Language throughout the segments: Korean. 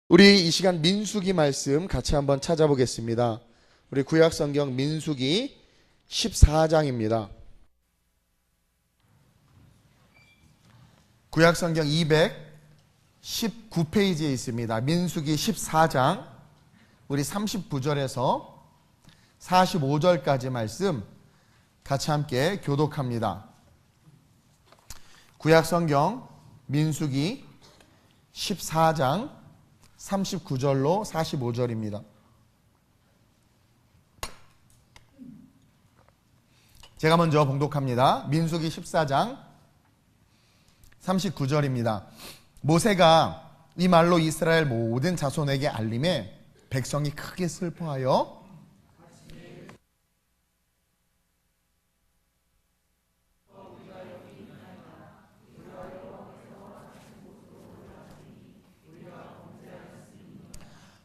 우리 이 시간 민수기 말씀 같이 한번 찾아보겠습니다. 우리 구약성경 민수기 14장입니다. 구약성경 219페이지에 있습니다. 민수기 14장 우리 39절에서 45절까지 말씀 같이 함께 교독합니다. 구약성경 민수기 14장 39절로 45절입니다. 제가 먼저 봉독합니다. 민수기 14장 39절입니다. 모세가 이 말로 이스라엘 모든 자손에게 알림해 백성이 크게 슬퍼하여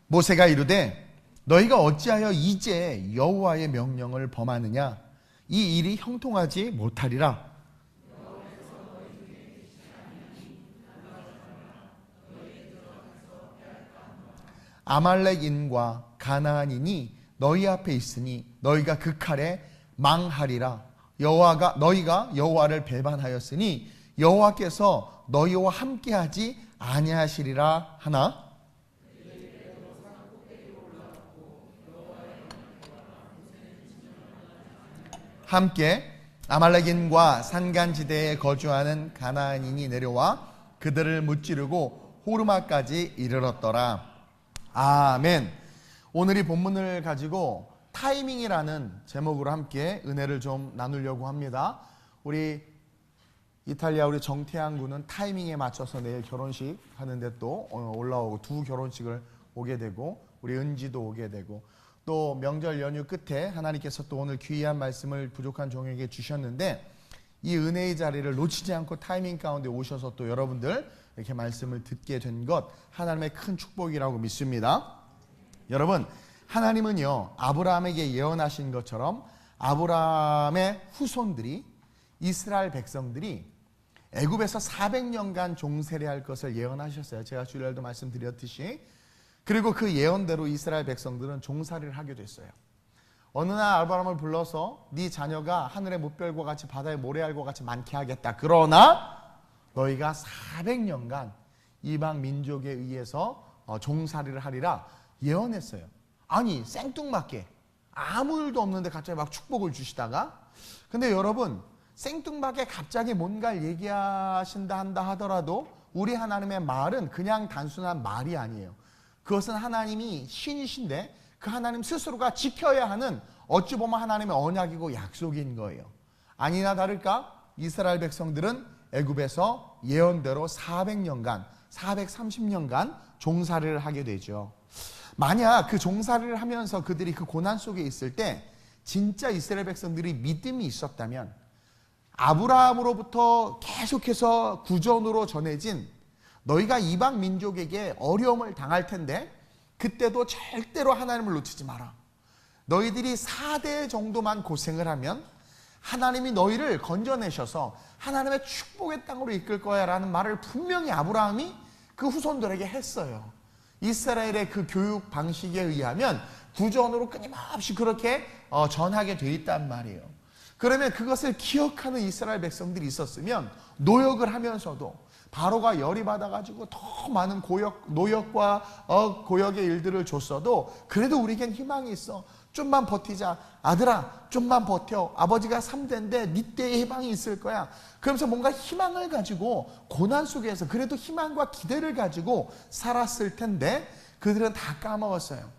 모세가 이르되 너희가 어찌하여 이제 여호와의 명령을 범하느냐 이 일이 형통하지 못하리라. 아말렉인과 가나안인이 너희 앞에 있으니 너희가 그 칼에 망하리라. 너희가 여호와를 배반하였으니 여호와께서 너희와 함께하지 아니하시리라 하나. 함께 아말렉인과 산간지대에 거주하는 가나안인이 내려와 그들을 무찌르고 호르마까지 이르렀더라. 아멘. 오늘 이 본문을 가지고 타이밍이라는 제목으로 함께 은혜를 좀 나누려고 합니다. 우리 이탈리아 우리 정태양 군은 타이밍에 맞춰서 내일 결혼식 하는데 또 올라오고 두 결혼식을 오게 되고 우리 은지도 오게 되고 또 명절 연휴 끝에 하나님께서 또 오늘 귀한 말씀을 부족한 종에게 주셨는데 이 은혜의 자리를 놓치지 않고 타이밍 가운데 오셔서 또 여러분들 이렇게 말씀을 듣게 된 것 하나님의 큰 축복이라고 믿습니다. 여러분, 하나님은요 아브라함에게 예언하신 것처럼 아브라함의 후손들이 이스라엘 백성들이 애굽에서 400년간 종세례할 것을 예언하셨어요. 제가 주일날도 말씀드렸듯이. 그리고 그 예언대로 이스라엘 백성들은 종살이를 하게 됐어요. 어느 날 아브라함을 불러서 네 자녀가 하늘의 무별과 같이 바다의 모래알과 같이 많게 하겠다. 그러나 너희가 400년간 이방 민족에 의해서 종살이를 하리라 예언했어요. 아니 생뚱맞게 아무 일도 없는데 갑자기 막 축복을 주시다가, 근데 여러분 생뚱맞게 갑자기 뭔가를 얘기하신다 한다 하더라도 우리 하나님의 말은 그냥 단순한 말이 아니에요. 그것은 하나님이 신이신데 그 하나님 스스로가 지켜야 하는 어찌 보면 하나님의 언약이고 약속인 거예요. 아니나 다를까 이스라엘 백성들은 애굽에서 예언대로 400년간 430년간 종살이를 하게 되죠. 만약 그 종살이를 하면서 그들이 그 고난 속에 있을 때 진짜 이스라엘 백성들이 믿음이 있었다면 아브라함으로부터 계속해서 구전으로 전해진 너희가 이방 민족에게 어려움을 당할 텐데 그때도 절대로 하나님을 놓치지 마라. 너희들이 4대 정도만 고생을 하면 하나님이 너희를 건져내셔서 하나님의 축복의 땅으로 이끌 거야 라는 말을 분명히 아브라함이 그 후손들에게 했어요. 이스라엘의 그 교육 방식에 의하면 구전으로 끊임없이 그렇게 전하게 돼 있단 말이에요. 그러면 그것을 기억하는 이스라엘 백성들이 있었으면 노역을 하면서도 바로가 열이 받아가지고 더 많은 노역과 고역의 일들을 줬어도 그래도 우리에겐 희망이 있어. 좀만 버티자. 아들아 좀만 버텨. 아버지가 3대인데 네 때에 희망이 있을 거야. 그러면서 뭔가 희망을 가지고 고난 속에서 그래도 희망과 기대를 가지고 살았을 텐데 그들은 다 까먹었어요.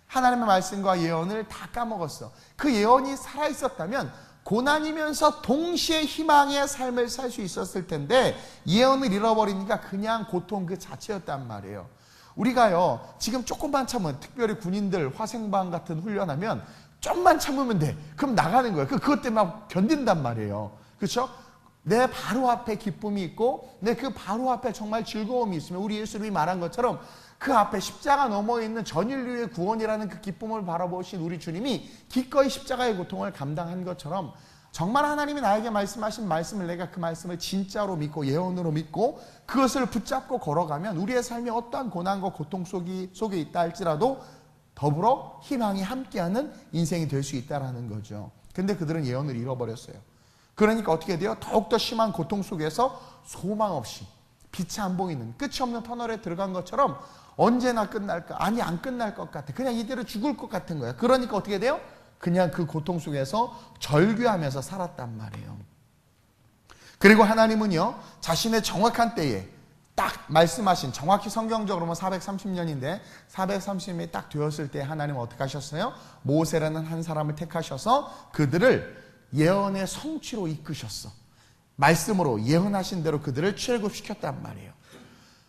하나님의 말씀과 예언을 다 까먹었어. 그 예언이 살아있었다면 고난이면서 동시에 희망의 삶을 살 수 있었을 텐데 예언을 잃어버리니까 그냥 고통 그 자체였단 말이에요. 우리가요 지금 조금만 참으면, 특별히 군인들 화생방 같은 훈련하면 좀만 참으면 돼. 그럼 나가는 거예요. 그것 때문에 막 견딘단 말이에요. 그렇죠? 내 바로 앞에 기쁨이 있고 내 그 바로 앞에 정말 즐거움이 있으면 우리 예수님이 말한 것처럼 그 앞에 십자가 너머에 있는 전 인류의 구원이라는 그 기쁨을 바라보신 우리 주님이 기꺼이 십자가의 고통을 감당한 것처럼 정말 하나님이 나에게 말씀하신 말씀을 내가 그 말씀을 진짜로 믿고 예언으로 믿고 그것을 붙잡고 걸어가면 우리의 삶이 어떠한 고난과 고통 속에 있다 할지라도 더불어 희망이 함께하는 인생이 될 수 있다는 거죠. 근데 그들은 예언을 잃어버렸어요. 그러니까 어떻게 돼요? 더욱더 심한 고통 속에서 소망 없이 빛이 안 보이는 끝이 없는 터널에 들어간 것처럼 언제나 끝날까? 아니 안 끝날 것 같아. 그냥 이대로 죽을 것 같은 거야. 그러니까 어떻게 돼요? 그냥 그 고통 속에서 절규하면서 살았단 말이에요. 그리고 하나님은요, 자신의 정확한 때에 딱 말씀하신, 정확히 성경적으로는 430년인데 430년이 딱 되었을 때 하나님은 어떻게 하셨어요? 모세라는 한 사람을 택하셔서 그들을 예언의 성취로 이끄셨어. 말씀으로 예언하신 대로 그들을 출애굽시켰단 말이에요.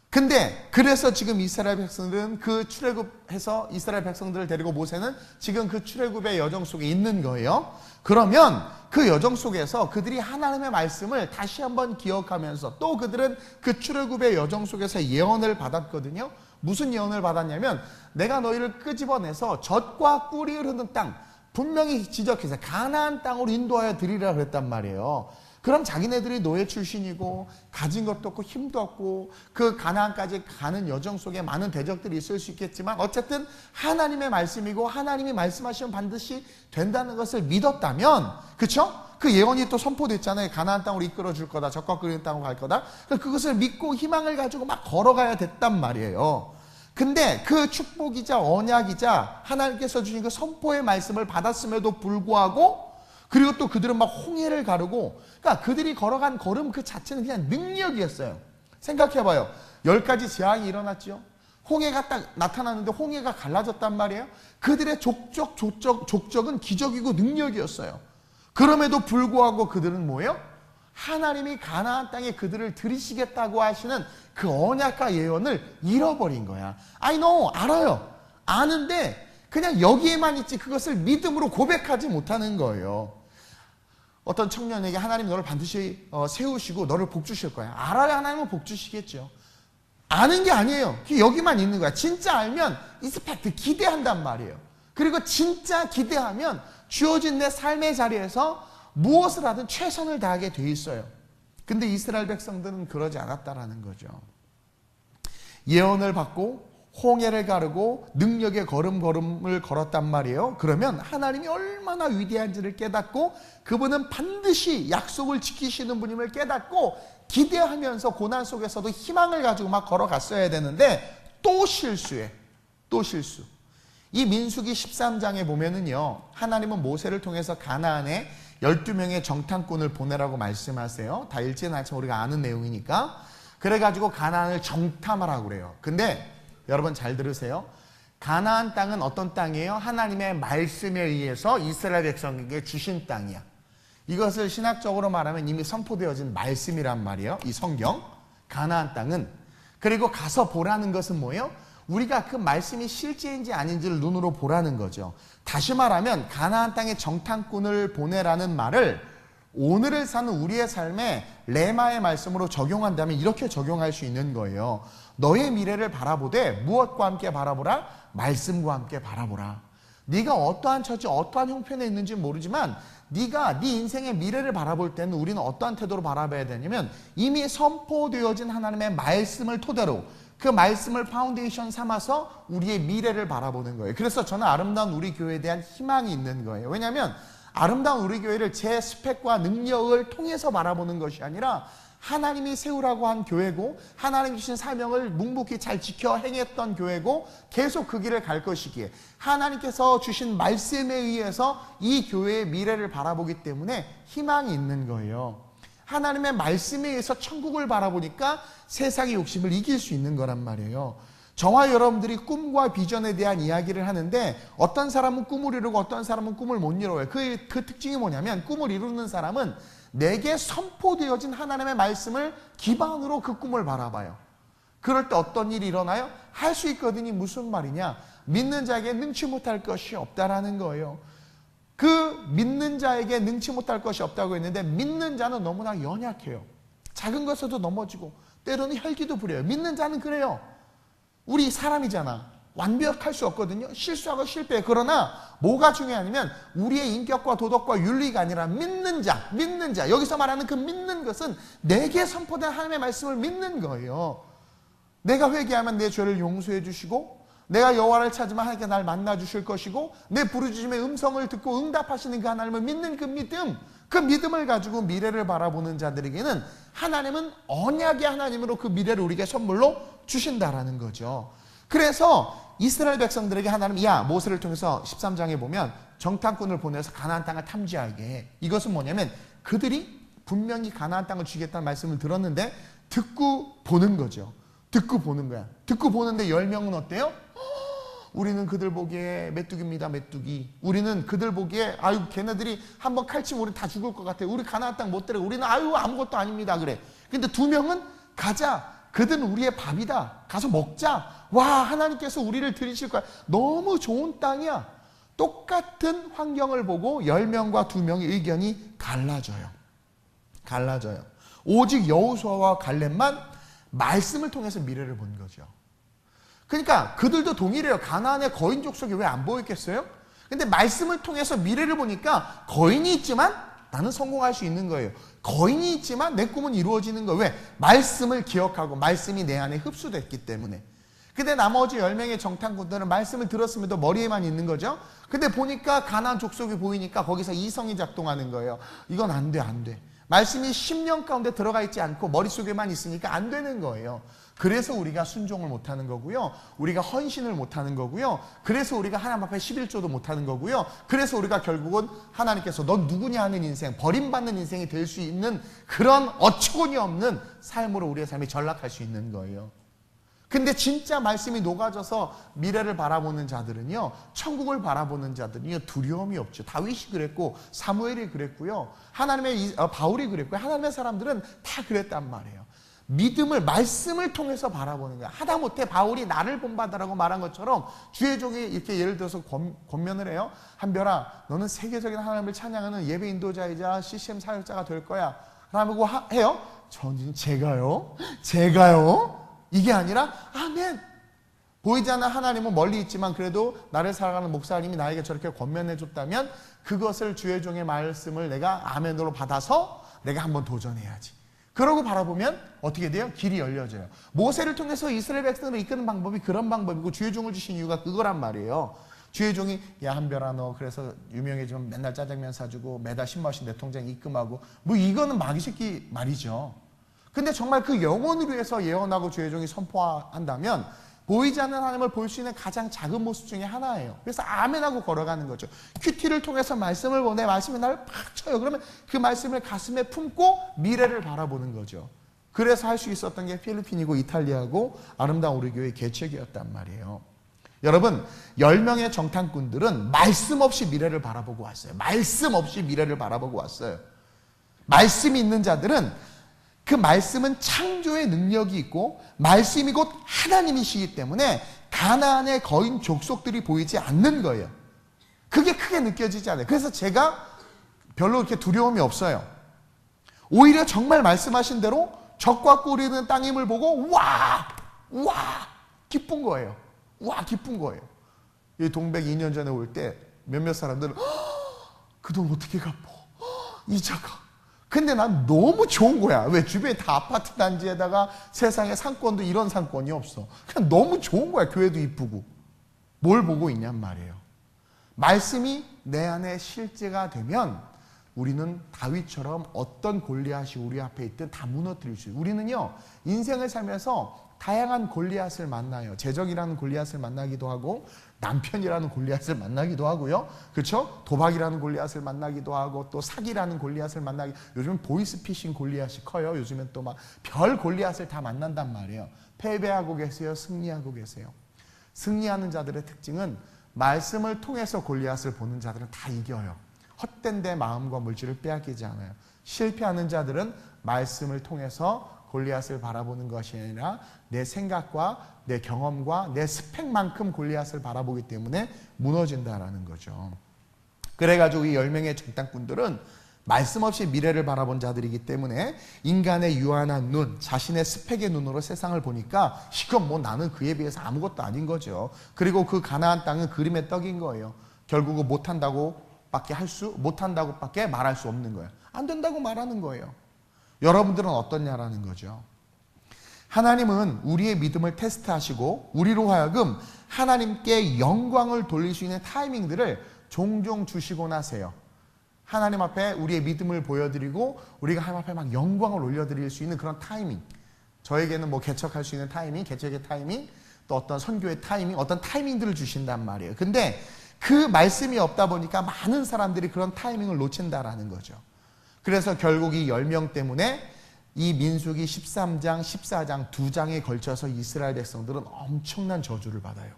근데 그래서 지금 이스라엘 백성들은 그 출애굽해서 이스라엘 백성들을 데리고 모세는 지금 그 출애굽의 여정 속에 있는 거예요. 그러면 그 여정 속에서 그들이 하나님의 말씀을 다시 한번 기억하면서 또 그들은 그 출애굽의 여정 속에서 예언을 받았거든요. 무슨 예언을 받았냐면 내가 너희를 끄집어내서 젖과 꿀이 흐르는 땅, 분명히 지적해서 가나안 땅으로 인도하여 드리라 그랬단 말이에요. 그럼 자기네들이 노예 출신이고 가진 것도 없고 힘도 없고 그 가나안까지 가는 여정 속에 많은 대적들이 있을 수 있겠지만 어쨌든 하나님의 말씀이고 하나님이 말씀하시면 반드시 된다는 것을 믿었다면, 그렇죠? 그 예언이 또 선포됐잖아요. 가나안 땅으로 이끌어 줄 거다. 젖과 꿀 흐르는 땅으로 갈 거다. 그것을 믿고 희망을 가지고 막 걸어가야 됐단 말이에요. 근데 그 축복이자 언약이자 하나님께서 주신 그 선포의 말씀을 받았음에도 불구하고 그리고 또 그들은 막 홍해를 가르고, 그러니까 그들이 걸어간 걸음 그 자체는 그냥 능력이었어요. 생각해봐요. 10가지 재앙이 일어났죠. 홍해가 딱 나타났는데 홍해가 갈라졌단 말이에요. 그들의 족적은 기적이고 능력이었어요. 그럼에도 불구하고 그들은 뭐예요? 하나님이 가나안 땅에 그들을 들이시겠다고 하시는 그 언약과 예언을 잃어버린 거야. I know, 알아요. 아는데 그냥 여기에만 있지 그것을 믿음으로 고백하지 못하는 거예요. 어떤 청년에게 하나님 너를 반드시 세우시고 너를 복 주실 거야. 알아야 하나님은 복 주시겠죠. 아는 게 아니에요. 여기만 있는 거야. 진짜 알면 이스펙트 기대한단 말이에요. 그리고 진짜 기대하면 주어진 내 삶의 자리에서 무엇을 하든 최선을 다하게 돼 있어요. 근데 이스라엘 백성들은 그러지 않았다라는 거죠. 예언을 받고 홍해를 가르고 능력의 걸음을 걸었단 말이에요. 그러면 하나님이 얼마나 위대한지를 깨닫고 그분은 반드시 약속을 지키시는 분임을 깨닫고 기대하면서 고난 속에서도 희망을 가지고 막 걸어갔어야 되는데 또 실수해. 또 실수. 이 민수기 13장에 보면은요, 하나님은 모세를 통해서 가나안에 12명의 정탐꾼을 보내라고 말씀하세요. 다 읽지는 않지만 우리가 아는 내용이니까. 그래가지고 가나안을 정탐하라고 그래요. 근데 여러분 잘 들으세요. 가나안 땅은 어떤 땅이에요? 하나님의 말씀에 의해서 이스라엘 백성에게 주신 땅이야. 이것을 신학적으로 말하면 이미 선포되어진 말씀이란 말이에요. 이 성경. 가나안 땅은. 그리고 가서 보라는 것은 뭐예요? 우리가 그 말씀이 실제인지 아닌지를 눈으로 보라는 거죠. 다시 말하면 가나안 땅에 정탐꾼을 보내라는 말을 오늘을 사는 우리의 삶에 레마의 말씀으로 적용한다면 이렇게 적용할 수 있는 거예요. 너의 미래를 바라보되 무엇과 함께 바라보라? 말씀과 함께 바라보라. 네가 어떠한 처지, 어떠한 형편에 있는지 모르지만 네가 네 인생의 미래를 바라볼 때는 우리는 어떠한 태도로 바라봐야 되냐면 이미 선포되어진 하나님의 말씀을 토대로 그 말씀을 파운데이션 삼아서 우리의 미래를 바라보는 거예요. 그래서 저는 아름다운 우리 교회에 대한 희망이 있는 거예요. 왜냐하면 아름다운 우리 교회를 제 스펙과 능력을 통해서 바라보는 것이 아니라 하나님이 세우라고 한 교회고 하나님이 주신 사명을 묵묵히 잘 지켜 행했던 교회고 계속 그 길을 갈 것이기에 하나님께서 주신 말씀에 의해서 이 교회의 미래를 바라보기 때문에 희망이 있는 거예요. 하나님의 말씀에 의해서 천국을 바라보니까 세상의 욕심을 이길 수 있는 거란 말이에요. 저와 여러분들이 꿈과 비전에 대한 이야기를 하는데 어떤 사람은 꿈을 이루고 어떤 사람은 꿈을 못 이뤄요. 그 특징이 뭐냐면 꿈을 이루는 사람은 내게 선포되어진 하나님의 말씀을 기반으로 그 꿈을 바라봐요. 그럴 때 어떤 일이 일어나요? 할 수 있거든요. 무슨 말이냐? 믿는 자에게 능치 못할 것이 없다라는 거예요. 그 믿는 자에게 능치 못할 것이 없다고 했는데 믿는 자는 너무나 연약해요. 작은 것에도 넘어지고 때로는 혈기도 부려요. 믿는 자는 그래요. 우리 사람이잖아. 완벽할 수 없거든요. 실수하고 실패해. 그러나 뭐가 중요하냐면 우리의 인격과 도덕과 윤리가 아니라 믿는 자. 여기서 말하는 그 믿는 것은 내게 선포된 하나님의 말씀을 믿는 거예요. 내가 회개하면 내 죄를 용서해 주시고, 내가 여호와를 찾으면 하나님께 날 만나 주실 것이고, 내 부르짖음의 음성을 듣고 응답하시는 그 하나님을 믿는 그 믿음을 가지고 미래를 바라보는 자들에게는 하나님은 언약의 하나님으로 그 미래를 우리에게 선물로 주신다라는 거죠. 그래서 이스라엘 백성들에게 하나님, 모세를 통해서 13장에 보면 정탐꾼을 보내서 가나안 땅을 탐지하게 해. 이것은 뭐냐면 그들이 분명히 가나안 땅을 주겠다는 말씀을 들었는데 듣고 보는 거죠. 듣고 보는 거야. 듣고 보는데 10명은 어때요? 우리는 그들 보기에 메뚜기입니다, 메뚜기. 우리는 그들 보기에 걔네들이 한번 칼치면 우리 다 죽을 것 같아. 우리 가나안 땅 못 들어가. 우리는 아무것도 아닙니다, 그래. 근데 2명은 가자. 그들은 우리의 밥이다. 가서 먹자. 와, 하나님께서 우리를 들이실 거야. 너무 좋은 땅이야. 똑같은 환경을 보고 10명과 2명의 의견이 갈라져요. 오직 여호수아와 갈렙만 말씀을 통해서 미래를 본 거죠. 그러니까 그들도 동일해요. 가나안의 거인 족속이 왜 안 보였겠어요? 근데 말씀을 통해서 미래를 보니까 거인이 있지만 나는 성공할 수 있는 거예요. 거인이 있지만 내 꿈은 이루어지는 거예요. 왜? 말씀을 기억하고 말씀이 내 안에 흡수됐기 때문에. 근데 나머지 10명의 정탐꾼들은 말씀을 들었음에도 머리에만 있는 거죠. 근데 보니까 가나안 족속이 보이니까 거기서 이성이 작동하는 거예요. 이건 안 돼. 말씀이 10년 가운데 들어가 있지 않고 머릿속에만 있으니까 안 되는 거예요. 그래서 우리가 순종을 못하는 거고요. 우리가 헌신을 못하는 거고요. 그래서 우리가 하나님 앞에 11조도 못하는 거고요. 그래서 우리가 결국은 하나님께서 넌 누구냐 하는 인생, 버림받는 인생이 될 수 있는 그런 어처구니 없는 삶으로 우리의 삶이 전락할 수 있는 거예요. 근데 진짜 말씀이 녹아져서 미래를 바라보는 자들은요, 천국을 바라보는 자들은요, 두려움이 없죠. 다윗이 그랬고 사무엘이 그랬고요, 바울이 그랬고요, 하나님의 사람들은 다 그랬단 말이에요. 믿음을, 말씀을 통해서 바라보는 거야. 하다못해 바울이 나를 본받으라고 말한 것처럼 주의 종이 이렇게 예를 들어서 권면을 해요. 한별아, 너는 세계적인 하나님을 찬양하는 예배 인도자이자 CCM 사역자가 될 거야 라고 해요. 저는 제가요? 이게 아니라 아멘. 보이지 않는 하나님은 멀리 있지만 그래도 나를 사랑하는 목사님이 나에게 저렇게 권면해 줬다면 그것을 주의 종의 말씀을 내가 아멘으로 받아서 내가 한번 도전해야지. 그러고 바라보면 어떻게 돼요? 길이 열려져요. 모세를 통해서 이스라엘 백성을 이끄는 방법이 그런 방법이고 주의 종을 주신 이유가 그거란 말이에요. 주의 종이 한별아 너 그래서 유명해지면 맨날 짜장면 사주고 매달 10만원씩 내 통장에 입금하고 이거는 마귀 새끼 말이죠. 근데 정말 그 영혼을 위해서 예언하고 주의 종이 선포한다면 보이지 않는 하나님을 볼 수 있는 가장 작은 모습 중에 하나예요. 그래서 아멘하고 걸어가는 거죠. 큐티를 통해서 말씀을 보내, 말씀이 나를 팍 쳐요. 그러면 그 말씀을 가슴에 품고 미래를 바라보는 거죠. 그래서 할 수 있었던 게 필리핀이고 이탈리아고 아름다운 우리 교회의 개척이었단 말이에요. 여러분, 10명의 정탐꾼들은 말씀 없이 미래를 바라보고 왔어요. 말씀이 있는 자들은 그 말씀은 창조의 능력이 있고 말씀이 곧 하나님이시기 때문에 가나안의 거인 족속들이 보이지 않는 거예요. 그게 크게 느껴지지 않아요. 그래서 제가 별로 그렇게 두려움이 없어요. 오히려 정말 말씀하신 대로 적과 꿀이는 땅임을 보고 기쁜 거예요. 이 동백 2년 전에 올 때 몇몇 사람들은 그 돈 어떻게 갚어? 이자가. 근데 난 너무 좋은 거야. 왜? 주변에 다 아파트 단지에다가 세상에 상권도 이런 상권이 없어. 그냥 너무 좋은 거야. 교회도 이쁘고. 뭘 보고 있냔 말이에요. 말씀이 내 안에 실제가 되면 우리는 다윗처럼 어떤 골리앗이 우리 앞에 있든 다 무너뜨릴 수 있어요. 우리는요, 인생을 살면서 다양한 골리앗을 만나요. 재정이라는 골리앗을 만나기도 하고 남편이라는 골리앗을 만나기도 하고요. 그렇죠? 도박이라는 골리앗을 만나기도 하고 또 사기라는 골리앗을 요즘은 보이스피싱 골리앗이 커요. 요즘엔 또 막 별 골리앗을 다 만난단 말이에요. 패배하고 계세요? 승리하고 계세요? 승리하는 자들의 특징은 말씀을 통해서 골리앗을 보는 자들은 다 이겨요. 헛된 데 마음과 물질을 빼앗기지 않아요. 실패하는 자들은 말씀을 통해서 골리앗을 바라보는 것이 아니라 내 생각과 내 경험과 내 스펙만큼 골리앗을 바라보기 때문에 무너진다라는 거죠. 그래가지고 이 10명의 정탐꾼들은 말씀 없이 미래를 바라본 자들이기 때문에 인간의 유한한 눈, 자신의 스펙의 눈으로 세상을 보니까 이건 뭐 나는 그에 비해서 아무것도 아닌 거죠. 그리고 그 가나안 땅은 그림의 떡인 거예요. 결국은 못한다고밖에 말할 수 없는 거예요. 안 된다고 말하는 거예요. 여러분들은 어떻냐라는 거죠. 하나님은 우리의 믿음을 테스트하시고 우리로 하여금 하나님께 영광을 돌릴 수 있는 타이밍들을 종종 주시곤 하세요. 하나님 앞에 우리의 믿음을 보여드리고 우리가 하나님 앞에 막 영광을 올려드릴 수 있는 그런 타이밍, 저에게는 뭐 개척할 수 있는 타이밍, 개척의 타이밍, 또 어떤 선교의 타이밍, 어떤 타이밍들을 주신단 말이에요. 근데 그 말씀이 없다 보니까 많은 사람들이 그런 타이밍을 놓친다라는 거죠. 그래서 결국 이 10명 때문에 이 민수기 13장, 14장 두 장에 걸쳐서 이스라엘 백성들은 엄청난 저주를 받아요.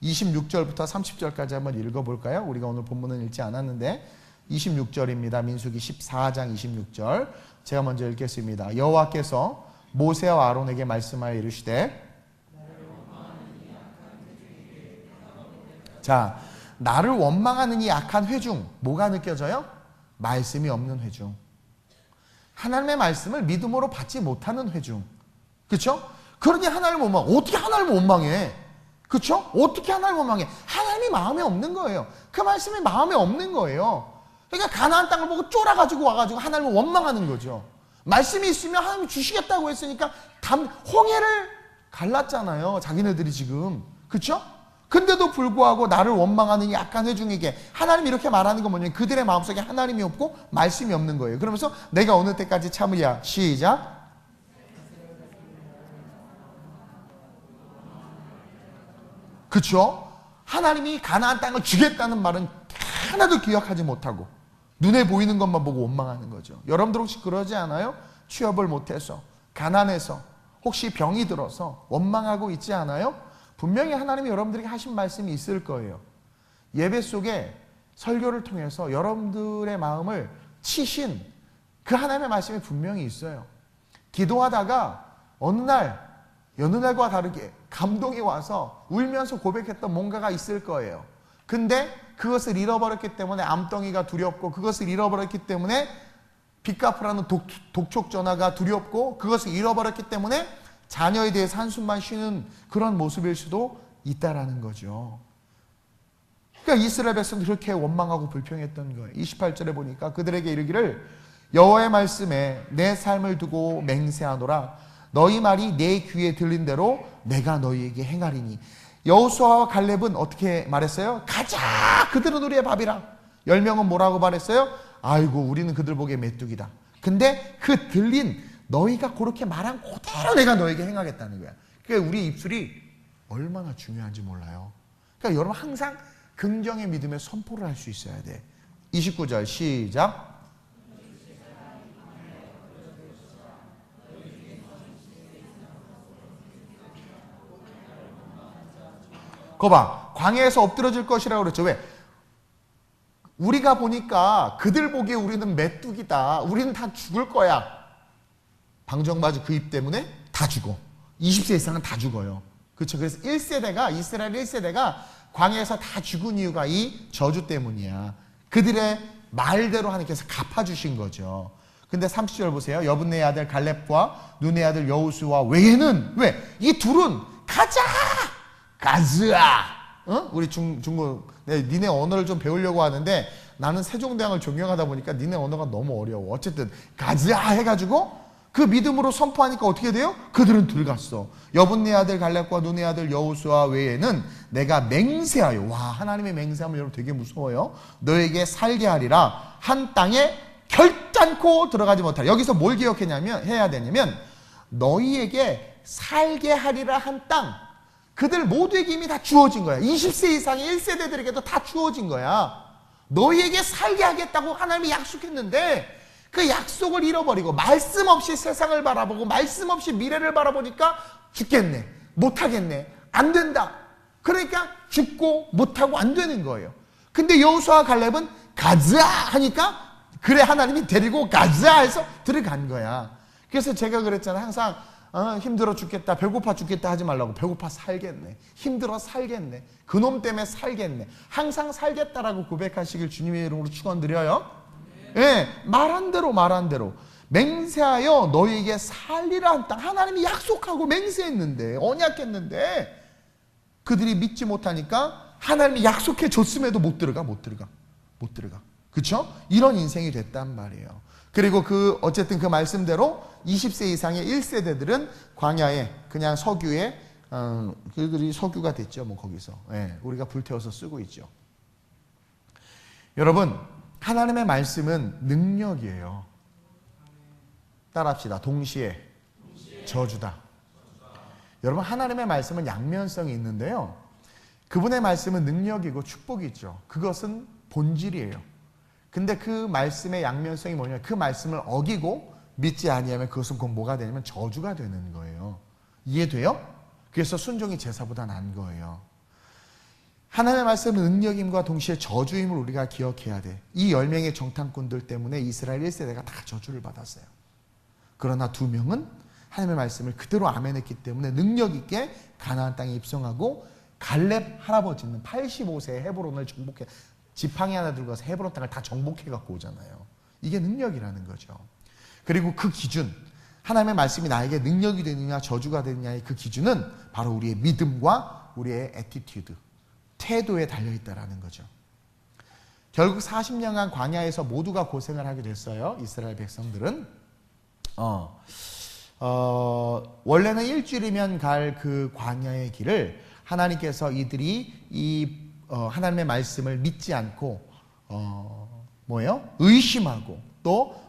26절부터 30절까지 한번 읽어볼까요? 우리가 오늘 본문은 읽지 않았는데 26절입니다. 민수기 14장 26절 제가 먼저 읽겠습니다. 여호와께서 모세와 아론에게 말씀하여 이르시되, 자, 나를 원망하는 이 악한 회중, 뭐가 느껴져요? 말씀이 없는 회중. 하나님의 말씀을 믿음으로 받지 못하는 회중. 그렇죠? 그러니 하나님을 원망. 어떻게 하나님을 원망해? 그렇죠? 어떻게 하나님을 원망해? 하나님이 마음에 없는 거예요. 그 말씀이 마음에 없는 거예요. 그러니까 가나안 땅을 보고 쫄아가지고 와가지고 하나님을 원망하는 거죠. 말씀이 있으면 하나님이 주시겠다고 했으니까 홍해를 갈랐잖아요. 자기네들이 지금. 그렇죠? 근데도 불구하고 나를 원망하는 이 악한 회중에게 하나님이 이렇게 말하는 건 뭐냐면 그들의 마음속에 하나님이 없고 말씀이 없는 거예요. 그러면서 내가 어느 때까지 참으랴. 시작. 그렇죠? 하나님이 가나안 땅을 주겠다는 말은 하나도 기억하지 못하고 눈에 보이는 것만 보고 원망하는 거죠. 여러분들 혹시 그러지 않아요? 취업을 못해서, 가난해서, 혹시 병이 들어서 원망하고 있지 않아요? 분명히 하나님이 여러분들에게 하신 말씀이 있을 거예요. 예배 속에 설교를 통해서 여러분들의 마음을 치신 그 하나님의 말씀이 분명히 있어요. 기도하다가 어느 날, 여느 날과 다르게 감동이 와서 울면서 고백했던 뭔가가 있을 거예요. 근데 그것을 잃어버렸기 때문에 암덩이가 두렵고, 그것을 잃어버렸기 때문에 빚 갚으라는 독촉 전화가 두렵고, 그것을 잃어버렸기 때문에 자녀에 대해서 한숨만 쉬는 그런 모습일 수도 있다라는 거죠. 그러니까 이스라엘 백성들이 그렇게 원망하고 불평했던 거예요. 28절에 보니까 그들에게 이르기를 여호와의 말씀에 내 삶을 두고 맹세하노라. 너희 말이 내 귀에 들린 대로 내가 너희에게 행하리니. 여호수아와 갈렙은 어떻게 말했어요? 가자! 그들은 우리의 밥이라. 10명은 뭐라고 말했어요? 아이고 우리는 그들 보기에 메뚜기다. 근데 그 들린 너희가 그렇게 말한 그대로 내가 너에게 행하겠다는 거야. 그러니까 우리 입술이 얼마나 중요한지 몰라요. 그러니까 여러분 항상 긍정의 믿음의 선포를 할 수 있어야 돼. 29절 시작. 거봐, 광야에서 엎드러질 것이라고 그랬죠. 왜? 우리가 보니까 그들 보기에 우리는 메뚜기다. 우리는 다 죽을 거야. 방정맞이 그 입 때문에 다 죽어. 20세 이상은 다 죽어요. 그렇죠. 그래서 1세대가, 이스라엘 1세대가 광야에서 다 죽은 이유가 이 저주 때문이야. 그들의 말대로 하나님께서 갚아주신 거죠. 근데 30절 보세요. 여분네의 아들 갈렙과 눈의 아들 여호수아 외에는, 왜? 이 둘은 가자! 가즈아! 어? 우리 중국, 니네 언어를 좀 배우려고 하는데 나는 세종대왕을 존경하다 보니까 니네 언어가 너무 어려워. 어쨌든 가즈아 해가지고 그 믿음으로 선포하니까 어떻게 돼요? 그들은 들어갔어. 여분네 아들 갈렙과 눈의 아들 여호수아 외에는 내가 맹세하여, 와, 하나님의 맹세하면 여러분 되게 무서워요. 너에게 살게 하리라. 한 땅에 결단코 들어가지 못하라. 여기서 뭘 기억했냐면, 해야 되냐면 너희에게 살게 하리라 한 땅. 그들 모두에게 이미 다 주어진 거야. 20세 이상의 1세대들에게도 다 주어진 거야. 너희에게 살게 하겠다고 하나님이 약속했는데 그 약속을 잃어버리고 말씀 없이 세상을 바라보고 말씀 없이 미래를 바라보니까 죽겠네, 못하겠네, 안 된다. 그러니까 죽고 못하고 안 되는 거예요. 근데 여호수아와 갈렙은 가자 하니까 그래 하나님이 데리고 가자 해서 들어간 거야. 그래서 제가 그랬잖아요. 항상 힘들어 죽겠다, 배고파 죽겠다 하지 말라고. 배고파 살겠네, 힘들어 살겠네, 그놈 때문에 살겠네, 항상 살겠다라고 고백하시길 주님의 이름으로 축원드려요. 예, 말한 대로 맹세하여 너희에게 살리라 한 땅. 하나님이 약속하고 맹세했는데, 언약했는데 그들이 믿지 못하니까 하나님이 약속해 줬음에도 못 들어가. 그쵸? 이런 인생이 됐단 말이에요. 그리고 어쨌든 그 말씀대로 20세 이상의 1세대들은 광야에, 그냥 석유에, 그들이 석유가 됐죠. 뭐 거기서. 예, 우리가 불태워서 쓰고 있죠. 여러분, 하나님의 말씀은 능력이에요. 따라합시다. 동시에 저주다. 여러분, 하나님의 말씀은 양면성이 있는데요. 그분의 말씀은 능력이고 축복이 있죠. 그것은 본질이에요. 근데 그 말씀의 양면성이 뭐냐면 그 말씀을 어기고 믿지 아니하면 그것은 곧 뭐가 되냐면 저주가 되는 거예요. 이해돼요? 그래서 순종이 제사보다 난 거예요. 하나님의 말씀은 능력임과 동시에 저주임을 우리가 기억해야 돼. 이 10명의 정탐꾼들 때문에 이스라엘 1세대가 다 저주를 받았어요. 그러나 2명은 하나님의 말씀을 그대로 아멘했기 때문에 능력 있게 가나안 땅에 입성하고 갈렙 할아버지는 85세에 헤브론을 정복해, 지팡이 하나 들고 가서 헤브론 땅을 다 정복해 갖고 오잖아요. 이게 능력이라는 거죠. 그리고 그 기준, 하나님의 말씀이 나에게 능력이 되느냐 저주가 되느냐의 그 기준은 바로 우리의 믿음과 우리의 애티튜드, 태도에 달려있다라는 거죠. 결국 40년간 광야에서 모두가 고생을 하게 됐어요. 이스라엘 백성들은. 원래는 일주일이면 갈 그 광야의 길을 하나님께서 이들이 하나님의 말씀을 믿지 않고 의심하고 또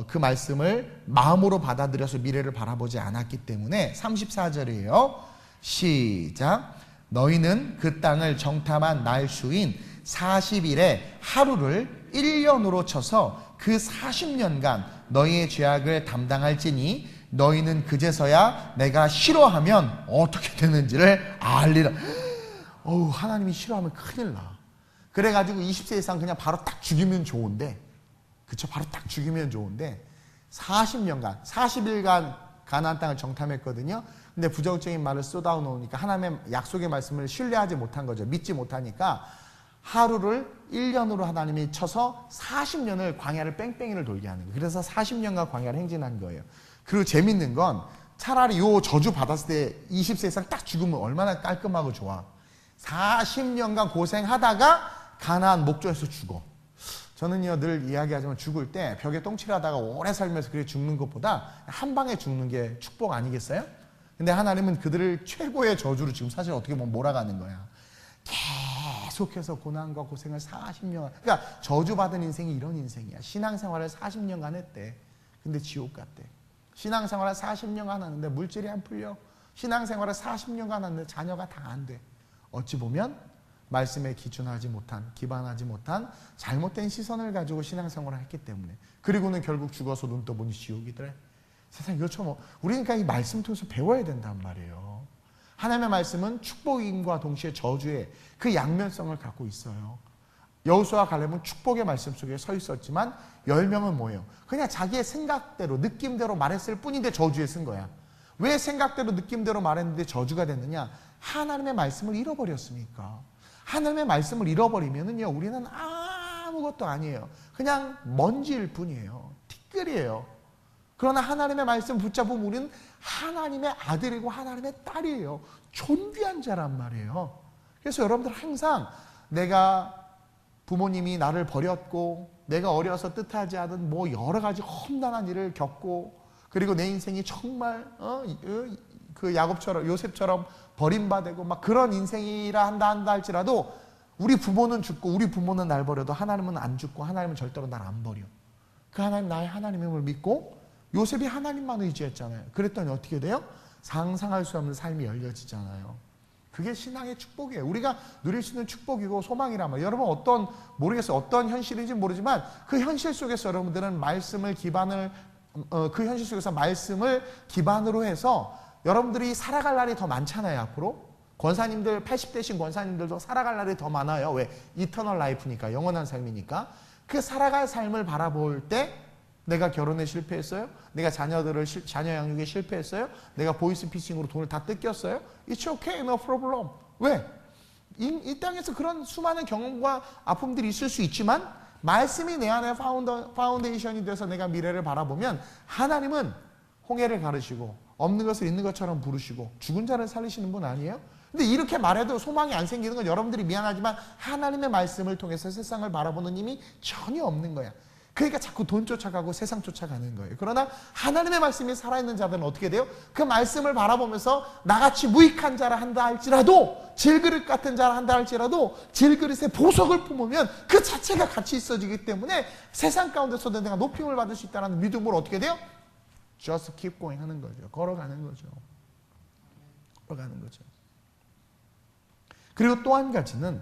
그 말씀을 마음으로 받아들여서 미래를 바라보지 않았기 때문에 34절이에요. 시작. 너희는 그 땅을 정탐한 날 수인 40일에 하루를 1년으로 쳐서 그 40년간 너희의 죄악을 담당할지니 너희는 그제서야 내가 싫어하면 어떻게 되는지를 알리라. 하나님이 싫어하면 큰일 나. 그래가지고 20세 이상 그냥 바로 딱 죽이면 좋은데, 그쵸? 바로 딱 죽이면 좋은데 40년간 40일간 가나안 땅을 정탐했거든요. 근데 부정적인 말을 쏟아오 놓으니까 하나님의 약속의 말씀을 신뢰하지 못한 거죠. 믿지 못하니까 하루를 1년으로 하나님이 쳐서 40년을 광야를 뺑뺑이를 돌게 하는 거예요. 그래서 40년간 광야를 행진한 거예요. 그리고 재밌는 건 차라리 요 저주 받았을 때 20세 이상 딱 죽으면 얼마나 깔끔하고 좋아. 40년간 고생하다가 가나안 목조에서 죽어. 저는요 늘 이야기하지만 죽을 때 벽에 똥칠하다가 오래 살면서 그렇게 죽는 것보다 한 방에 죽는 게 축복 아니겠어요? 근데 하나님은 그들을 최고의 저주로 지금 사실 어떻게 보면 몰아가는 거야. 계속해서 고난과 고생을 40년. 그러니까 저주받은 인생이 이런 인생이야. 신앙생활을 40년간 했대. 근데 지옥 갔대. 신앙생활을 40년간 하는데 물질이 안 풀려. 신앙생활을 40년간 하는데 자녀가 다 안 돼. 어찌 보면 말씀에 기준하지 못한, 기반하지 못한 잘못된 시선을 가지고 신앙생활을 했기 때문에. 그리고는 결국 죽어서 눈 떠보니 지옥이더래. 세상에 이것처럼 우리는 그러니까 이 말씀 통해서 배워야 된단 말이에요. 하나님의 말씀은 축복임과 동시에 저주의 그 양면성을 갖고 있어요. 여호수아와 갈렙은 축복의 말씀 속에 서 있었지만 10명은 뭐예요? 그냥 자기의 생각대로 느낌대로 말했을 뿐인데 저주에 쓴 거야. 왜 생각대로 느낌대로 말했는데 저주가 됐느냐? 하나님의 말씀을 잃어버렸으니까. 하나님의 말씀을 잃어버리면은요 우리는 아무것도 아니에요. 그냥 먼지일 뿐이에요. 티끌이에요. 그러나 하나님의 말씀 붙잡으면 우리는 하나님의 아들이고 하나님의 딸이에요. 존귀한 자란 말이에요. 그래서 여러분들 항상 내가 부모님이 나를 버렸고 내가 어려서 뜻하지 않은 뭐 여러 가지 험난한 일을 겪고 그리고 내 인생이 정말 그 야곱처럼 요셉처럼 버림받고 막 그런 인생이라 한다 할지라도 우리 부모는 죽고 우리 부모는 날 버려도 하나님은 안 죽고 하나님은 절대로 날 안 버려. 그 하나님 나의 하나님을 믿고 요셉이 하나님만 의지했잖아요. 그랬더니 어떻게 돼요? 상상할 수 없는 삶이 열려지잖아요. 그게 신앙의 축복이에요. 우리가 누릴 수 있는 축복이고 소망이란 말이에요. 여러분 모르겠어요. 어떤 현실인지 모르지만 그 현실 속에서 여러분들은 말씀을 기반을 그 현실 속에서 말씀을 기반으로 해서 여러분들이 살아갈 날이 더 많잖아요. 앞으로 권사님들 80대신 권사님들도 살아갈 날이 더 많아요. 왜? 이터널 라이프니까, 영원한 삶이니까. 그 살아갈 삶을 바라볼 때 내가 결혼에 실패했어요? 내가 자녀 양육에 실패했어요? 내가 보이스피싱으로 돈을 다 뜯겼어요? It's okay, no problem. 왜? 이 땅에서 그런 수많은 경험과 아픔들이 있을 수 있지만 말씀이 내 안에 파운데이션이 돼서 내가 미래를 바라보면 하나님은 홍해를 가르시고 없는 것을 있는 것처럼 부르시고 죽은 자를 살리시는 분 아니에요? 근데 이렇게 말해도 소망이 안 생기는 건 여러분들이 미안하지만 하나님의 말씀을 통해서 세상을 바라보는 힘이 전혀 없는 거야. 그러니까 자꾸 돈 쫓아가고 세상 쫓아가는 거예요. 그러나 하나님의 말씀이 살아있는 자들은 어떻게 돼요? 그 말씀을 바라보면서 나같이 무익한 자라 한다 할지라도, 질그릇 같은 자라 한다 할지라도 질그릇에 보석을 품으면 그 자체가 가치 있어지기 때문에 세상 가운데서도 내가 높임을 받을 수 있다는 믿음으로 어떻게 돼요? Just keep going 하는 거죠. 걸어가는 거죠. 걸어가는 거죠. 그리고 또 한 가지는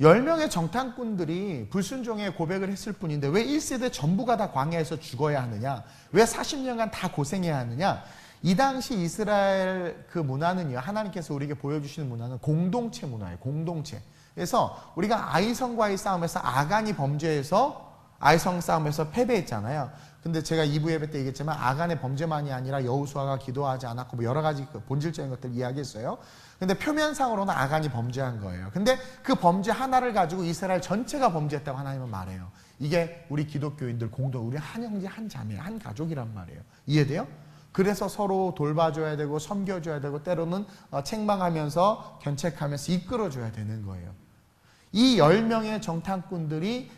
10명의 정탐꾼들이 불순종의 고백을 했을 뿐인데 왜 1세대 전부가 다 광야에서 죽어야 하느냐? 왜 40년간 다 고생해야 하느냐? 이 당시 이스라엘 그 문화는요, 하나님께서 우리에게 보여주시는 문화는 공동체 문화예요. 공동체. 그래서 우리가 아이성과의 싸움에서 아간이 범죄해서 아이성 싸움에서 패배했잖아요. 근데 제가 2부 예배 때 얘기했지만 아간의 범죄만이 아니라 여호수아가 기도하지 않았고 뭐 여러 가지 본질적인 것들을 이야기했어요. 근데 표면상으로는 아간이 범죄한 거예요. 근데 그 범죄 하나를 가지고 이스라엘 전체가 범죄했다고 하나님은 말해요. 이게 우리 기독교인들 공동, 우리 한 형제, 한 자매, 한 가족이란 말이에요. 이해돼요? 그래서 서로 돌봐줘야 되고 섬겨줘야 되고 때로는 책망하면서 견책하면서 이끌어줘야 되는 거예요. 이 10명의 정탐꾼들이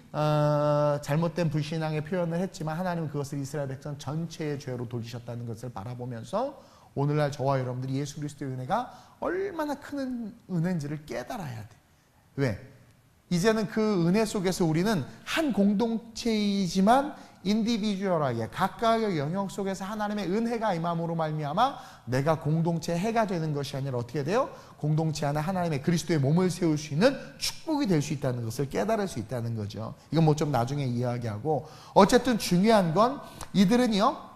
잘못된 불신앙의 표현을 했지만 하나님은 그것을 이스라엘 백성 전체의 죄로 돌리셨다는 것을 바라보면서 오늘날 저와 여러분들이 예수 그리스도의 은혜가 얼마나 큰 은혜인지를 깨달아야 돼. 왜? 이제는 그 은혜 속에서 우리는 한 공동체이지만 인디비주얼하게 각각의 영역 속에서 하나님의 은혜가 임함으로 말미암아 내가 공동체의 해가 되는 것이 아니라 어떻게 돼요? 공동체 안에 하나님의 그리스도의 몸을 세울 수 있는 축복이 될 수 있다는 것을 깨달을 수 있다는 거죠. 이건 뭐 좀 나중에 이야기하고, 어쨌든 중요한 건 이들은요,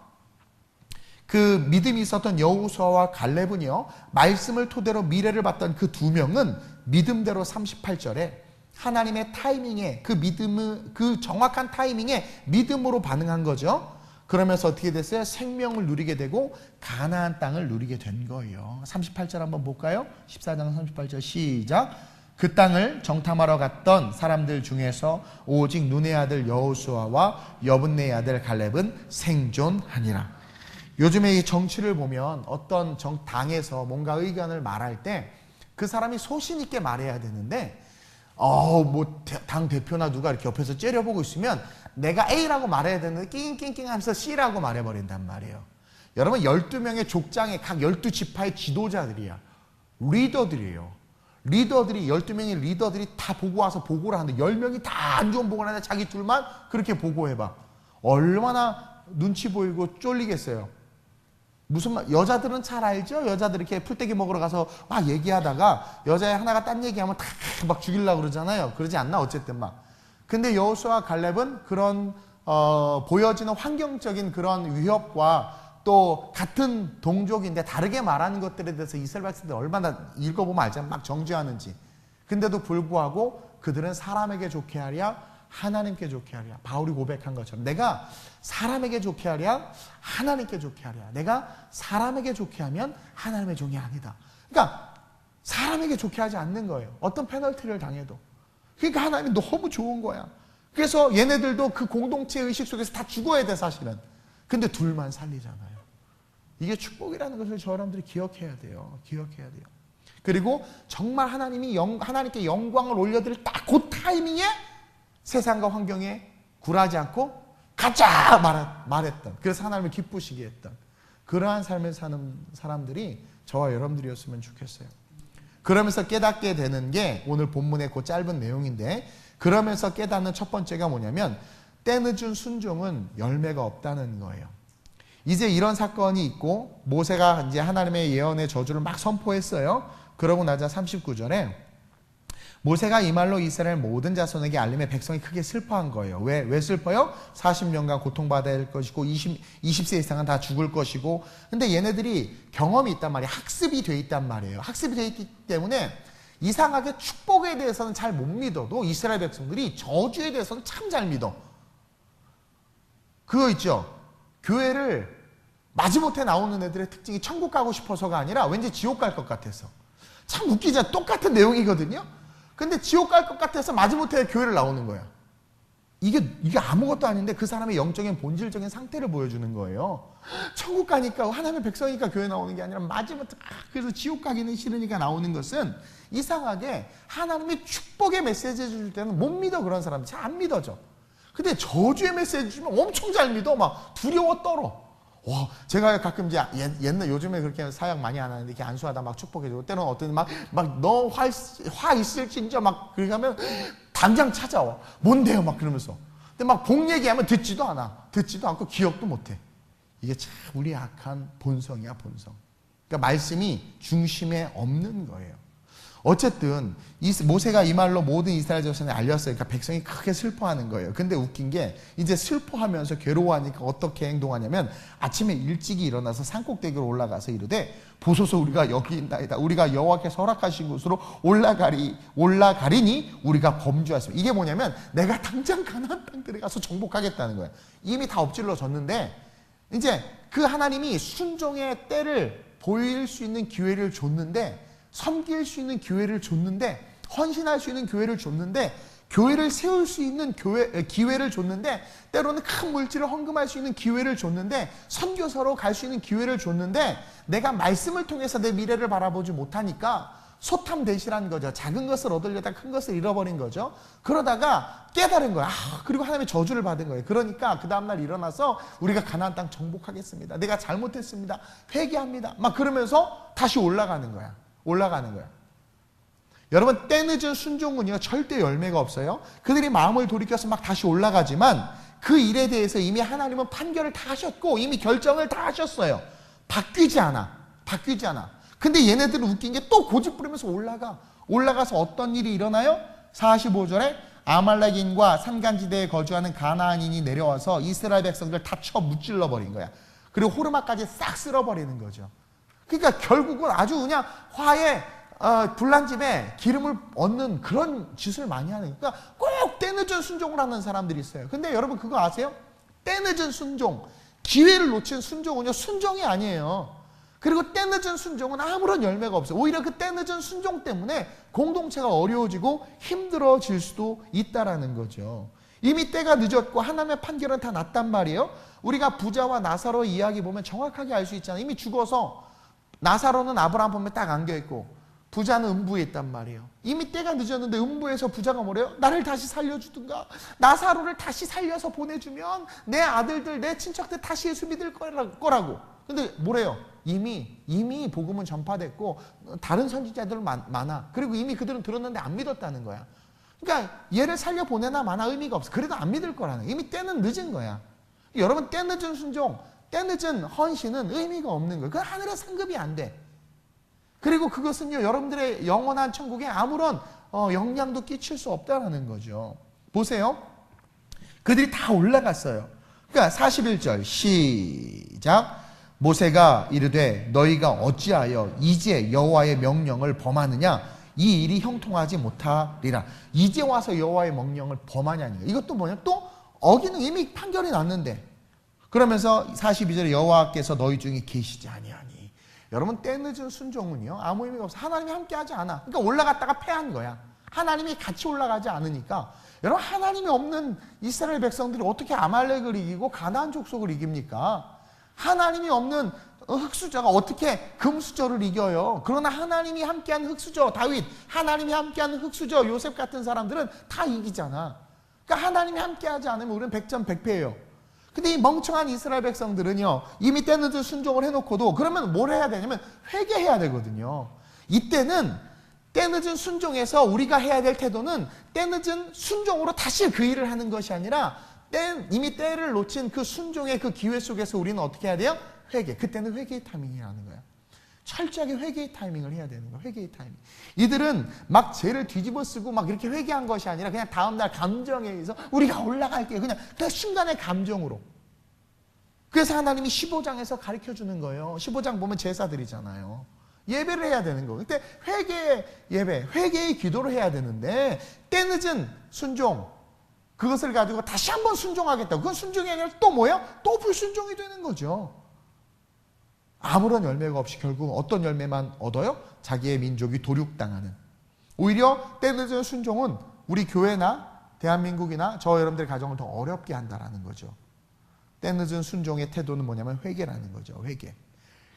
그 믿음이 있었던 여호수아와 갈렙은요, 말씀을 토대로 미래를 봤던 그 두 명은 믿음대로 38절에 하나님의 타이밍에 그 믿음을, 그 정확한 타이밍에 믿음으로 반응한 거죠. 그러면서 어떻게 됐어요? 생명을 누리게 되고 가나안 땅을 누리게 된 거예요. 38절 한번 볼까요? 14장 38절 시작. 그 땅을 정탐하러 갔던 사람들 중에서 오직 눈의 아들 여호수아와 여분네의 아들 갈렙은 생존하니라. 요즘에 이 정치를 보면 어떤 당에서 뭔가 의견을 말할 때 그 사람이 소신 있게 말해야 되는데 뭐 당 대표나 누가 이렇게 옆에서 째려보고 있으면 내가 A라고 말해야 되는데 낑낑낑 하면서 C라고 말해버린단 말이에요. 여러분 12명의 족장의 각 12지파의 지도자들이야. 리더들이에요. 리더들이 12명의 리더들이 다 보고 와서 보고를 하는데 10명이 다 안 좋은 보고를 하는데 자기 둘만 그렇게 보고해봐. 얼마나 눈치 보이고 쫄리겠어요. 무슨 말, 여자들은 잘 알죠? 여자들 이렇게 풀떼기 먹으러 가서 막 얘기하다가 여자애 하나가 딴 얘기하면 다 막 죽이려고 그러잖아요. 그러지 않나? 어쨌든 막. 근데 여호수아와 갈렙은 그런 보여지는 환경적인 그런 위협과 또 같은 동족인데 다르게 말하는 것들에 대해서 이스라엘 백성들 얼마나 읽어보면 알잖아요. 막 정죄하는지. 근데도 불구하고 그들은 사람에게 좋게 하랴 하나님께 좋게 하랴. 바울이 고백한 것처럼 내가 사람에게 좋게 하랴 하나님께 좋게 하랴. 내가 사람에게 좋게 하면 하나님의 종이 아니다. 그러니까 사람에게 좋게 하지 않는 거예요. 어떤 페널티를 당해도. 그러니까 하나님이 너무 좋은 거야. 그래서 얘네들도 그 공동체 의식 속에서 다 죽어야 돼 사실은. 근데 둘만 살리잖아요. 이게 축복이라는 것을 저 여러분들이 기억해야 돼요. 기억해야 돼요. 그리고 정말 하나님께 영광을 올려드릴 딱 그 타이밍에 세상과 환경에 굴하지 않고 가자 말했던, 그래서 하나님을 기쁘시게 했던 그러한 삶을 사는 사람들이 저와 여러분들이었으면 좋겠어요. 그러면서 깨닫게 되는 게 오늘 본문의 그 짧은 내용인데, 그러면서 깨닫는 첫 번째가 뭐냐면 때늦은 순종은 열매가 없다는 거예요. 이제 이런 사건이 있고 모세가 이제 하나님의 예언의 저주를 막 선포했어요. 그러고 나자 39절에 모세가 이 말로 이스라엘 모든 자손에게 알림해 백성이 크게 슬퍼한 거예요. 왜 슬퍼요? 40년간 고통받아야 할 것이고 20세 이상은 다 죽을 것이고. 근데 얘네들이 경험이 있단 말이에요. 학습이 돼 있단 말이에요. 학습이 돼 있기 때문에 이상하게 축복에 대해서는 잘 못 믿어도 이스라엘 백성들이 저주에 대해서는 참 잘 믿어. 그거 있죠. 교회를 마지못해 나오는 애들의 특징이 천국 가고 싶어서가 아니라 왠지 지옥 갈 것 같아서. 참 웃기죠. 똑같은 내용이거든요. 근데 지옥 갈 것 같아서 마지못해 교회를 나오는 거야. 이게 아무것도 아닌데 그 사람의 영적인 본질적인 상태를 보여주는 거예요. 천국 가니까 하나님의 백성이니까 교회 나오는 게 아니라 마지막에 그래서 지옥 가기는 싫으니까 나오는 것은 이상하게 하나님의 축복의 메시지 줄 때는 못 믿어. 그런 사람 잘 안 믿어져. 근데 저주의 메시지 주면 엄청 잘 믿어. 막 두려워 떨어. 와, 제가 가끔 이제 옛날 요즘에 그렇게 사역 많이 안 하는데 이렇게 안수하다 막 축복해주고 때로는 어떤 막 너 화 있을진저 막 그렇게 하면 당장 찾아와. 뭔데요? 막 그러면서. 근데 막 복 얘기하면 듣지도 않아. 듣지도 않고 기억도 못해. 이게 참 우리 악한 본성이야, 본성. 그러니까 말씀이 중심에 없는 거예요. 어쨌든 모세가 이 말로 모든 이스라엘 자손에 알렸어요. 그러니까 백성이 크게 슬퍼하는 거예요. 근데 웃긴 게 이제 슬퍼하면서 괴로워하니까 어떻게 행동하냐면 아침에 일찍이 일어나서 산꼭대기로 올라가서 이르되 보소서 우리가 여기 있나이다. 우리가 여호와께서 허락하신 곳으로 올라가리니 우리가 범죄하였습니다. 이게 뭐냐면 내가 당장 가나안 땅들에 가서 정복하겠다는 거예요. 이미 다 엎질러졌는데 이제 그 하나님이 순종의 때를 보일 수 있는 기회를 줬는데 섬길 수 있는 기회를 줬는데 헌신할 수 있는 기회를 줬는데 교회를 세울 수 있는 기회를 줬는데 때로는 큰 물질을 헌금할 수 있는 기회를 줬는데 선교사로 갈 수 있는 기회를 줬는데 내가 말씀을 통해서 내 미래를 바라보지 못하니까 소탐대실한 거죠. 작은 것을 얻으려다 큰 것을 잃어버린 거죠. 그러다가 깨달은 거야. 그리고 하나님의 저주를 받은 거예요. 그러니까 그 다음날 일어나서 우리가 가나안 땅 정복하겠습니다. 내가 잘못했습니다. 회개합니다. 막 그러면서 다시 올라가는 거야. 여러분 때늦은 순종은요 절대 열매가 없어요. 그들이 마음을 돌이켜서 막 다시 올라가지만 그 일에 대해서 이미 하나님은 판결을 다 하셨고 이미 결정을 다 하셨어요. 바뀌지 않아. 근데 얘네들은 웃긴 게 또 고집 부리면서 올라가서 어떤 일이 일어나요? 45절에 아말렉인과 산간지대에 거주하는 가나안인이 내려와서 이스라엘 백성들 다 쳐 무찔러 버린 거야. 그리고 호르마까지 싹 쓸어버리는 거죠. 그러니까 결국은 아주 그냥 화에 불난집에 기름을 얻는 그런 짓을 많이 하는. 그러니까 꼭 때늦은 순종을 하는 사람들이 있어요. 근데 여러분 그거 아세요? 때늦은 순종, 기회를 놓친 순종은요 순종이 아니에요. 그리고 때늦은 순종은 아무런 열매가 없어요. 오히려 그 때늦은 순종 때문에 공동체가 어려워지고 힘들어질 수도 있다라는 거죠. 이미 때가 늦었고 하나님의 판결은 다 났단 말이에요. 우리가 부자와 나사로 이야기 보면 정확하게 알 수 있잖아요. 이미 죽어서 나사로는 아브라함 품에 딱 안겨있고 부자는 음부에 있단 말이에요. 이미 때가 늦었는데 음부에서 부자가 뭐래요? 나를 다시 살려주든가 나사로를 다시 살려서 보내주면 내 아들들 내 친척들 다시 예수 믿을 거라고. 근데 뭐래요? 이미 복음은 전파됐고 다른 선지자들 많아. 그리고 이미 그들은 들었는데 안 믿었다는 거야. 그러니까 얘를 살려보내나 마나 의미가 없어. 그래도 안 믿을 거라는 거야. 이미 때는 늦은 거야. 여러분 때늦은 순종, 때늦은 헌신은 의미가 없는 거예요. 그건 하늘의 상급이 안 돼. 그리고 그것은요 여러분들의 영원한 천국에 아무런 영향도 끼칠 수 없다는 거죠. 보세요. 그들이 다 올라갔어요. 그러니까 41절 시작. 모세가 이르되 너희가 어찌하여 이제 여호와의 명령을 범하느냐? 이 일이 형통하지 못하리라. 이제 와서 여호와의 명령을 범하냐는 거예요. 이것도 뭐냐? 또 어기는 이미 판결이 났는데. 그러면서 42절에 여호와께서 너희 중에 계시지 아니하니. 여러분 때늦은 순종은요 아무 의미가 없어. 하나님이 함께하지 않아. 그러니까 올라갔다가 패한 거야. 하나님이 같이 올라가지 않으니까. 여러분 하나님이 없는 이스라엘 백성들이 어떻게 아말렉을 이기고 가나안 족속을 이깁니까? 하나님이 없는 흙수저가 어떻게 금수저를 이겨요? 그러나 하나님이 함께한 흙수저 다윗, 하나님이 함께한 흙수저 요셉 같은 사람들은 다 이기잖아. 그러니까 하나님이 함께하지 않으면 우리는 백전백패예요. 근데 이 멍청한 이스라엘 백성들은요 이미 때늦은 순종을 해놓고도 그러면 뭘 해야 되냐면 회개해야 되거든요. 이때는 때늦은 순종에서 우리가 해야 될 태도는 때늦은 순종으로 다시 그 일을 하는 것이 아니라 이미 때를 놓친 그 순종의 그 기회 속에서 우리는 어떻게 해야 돼요? 회개. 그때는 회개의 타이밍이라는 거예요. 철저하게 회개의 타이밍을 해야 되는 거예요. 회개의 타이밍. 이들은 막 죄를 뒤집어 쓰고 막 이렇게 회개한 것이 아니라 그냥 다음날 감정에 의해서 우리가 올라갈게요. 그냥 순간의 감정으로. 그래서 하나님이 15장에서 가르쳐 주는 거예요. 15장 보면 제사드리잖아요. 예배를 해야 되는 거예요. 그때 회개의 예배, 회개의 기도를 해야 되는데 때늦은 순종, 그것을 가지고 다시 한번 순종하겠다. 그건 순종이 아니라 또 뭐예요? 또 불순종이 되는 거죠. 아무런 열매가 없이 결국 어떤 열매만 얻어요? 자기의 민족이 도륙당하는. 오히려 때늦은 순종은 우리 교회나 대한민국이나 저 여러분들의 가정을 더 어렵게 한다라는 거죠. 때늦은 순종의 태도는 뭐냐면 회개라는 거죠. 회개.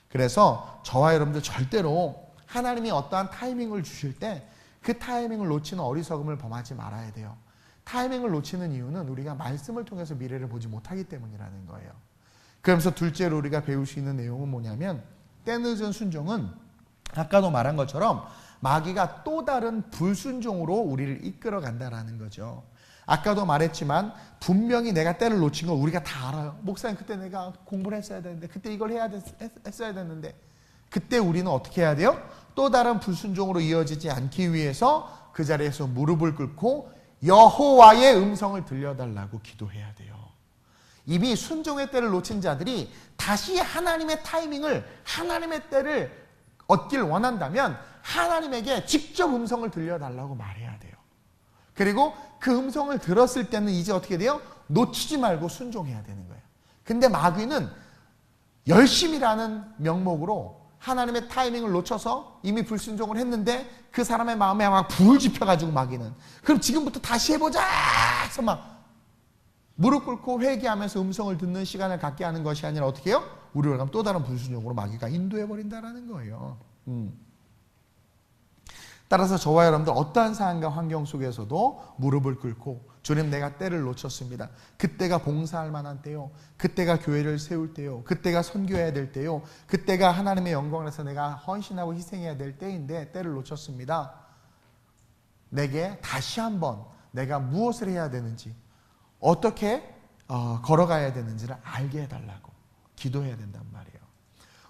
그래서 저와 여러분들 절대로 하나님이 어떠한 타이밍을 주실 때 그 타이밍을 놓치는 어리석음을 범하지 말아야 돼요. 타이밍을 놓치는 이유는 우리가 말씀을 통해서 미래를 보지 못하기 때문이라는 거예요. 그러면서 둘째로 우리가 배울 수 있는 내용은 뭐냐면 때늦은 순종은 아까도 말한 것처럼 마귀가 또 다른 불순종으로 우리를 이끌어 간다라는 거죠. 아까도 말했지만 분명히 내가 때를 놓친 거 우리가 다 알아요. 목사님 그때 내가 공부를 했어야 되는데 그때 이걸 했어야 됐는데 그때 우리는 어떻게 해야 돼요? 또 다른 불순종으로 이어지지 않기 위해서 그 자리에서 무릎을 꿇고 여호와의 음성을 들려달라고 기도해야 돼요. 이미 순종의 때를 놓친 자들이 다시 하나님의 타이밍을 하나님의 때를 얻길 원한다면 하나님에게 직접 음성을 들려달라고 말해야 돼요. 그리고 그 음성을 들었을 때는 이제 어떻게 돼요? 놓치지 말고 순종해야 되는 거예요. 근데 마귀는 열심이라는 명목으로 하나님의 타이밍을 놓쳐서 이미 불순종을 했는데 그 사람의 마음에 막 불을 지펴가지고 마귀는 그럼 지금부터 다시 해보자 해서 막 무릎 꿇고 회개하면서 음성을 듣는 시간을 갖게 하는 것이 아니라 어떻게 해요? 우리를 가면 또 다른 불순종으로 마귀가 인도해버린다는 거예요. 따라서 저와 여러분들 어떠한 상황과 환경 속에서도 무릎을 꿇고 주님 내가 때를 놓쳤습니다. 그때가 봉사할 만한 때요. 그때가 교회를 세울 때요. 그때가 선교해야 될 때요. 그때가 하나님의 영광을 위해서 내가 헌신하고 희생해야 될 때인데 때를 놓쳤습니다. 내게 다시 한번 내가 무엇을 해야 되는지 어떻게 걸어가야 되는지를 알게 해달라고 기도해야 된단 말이에요.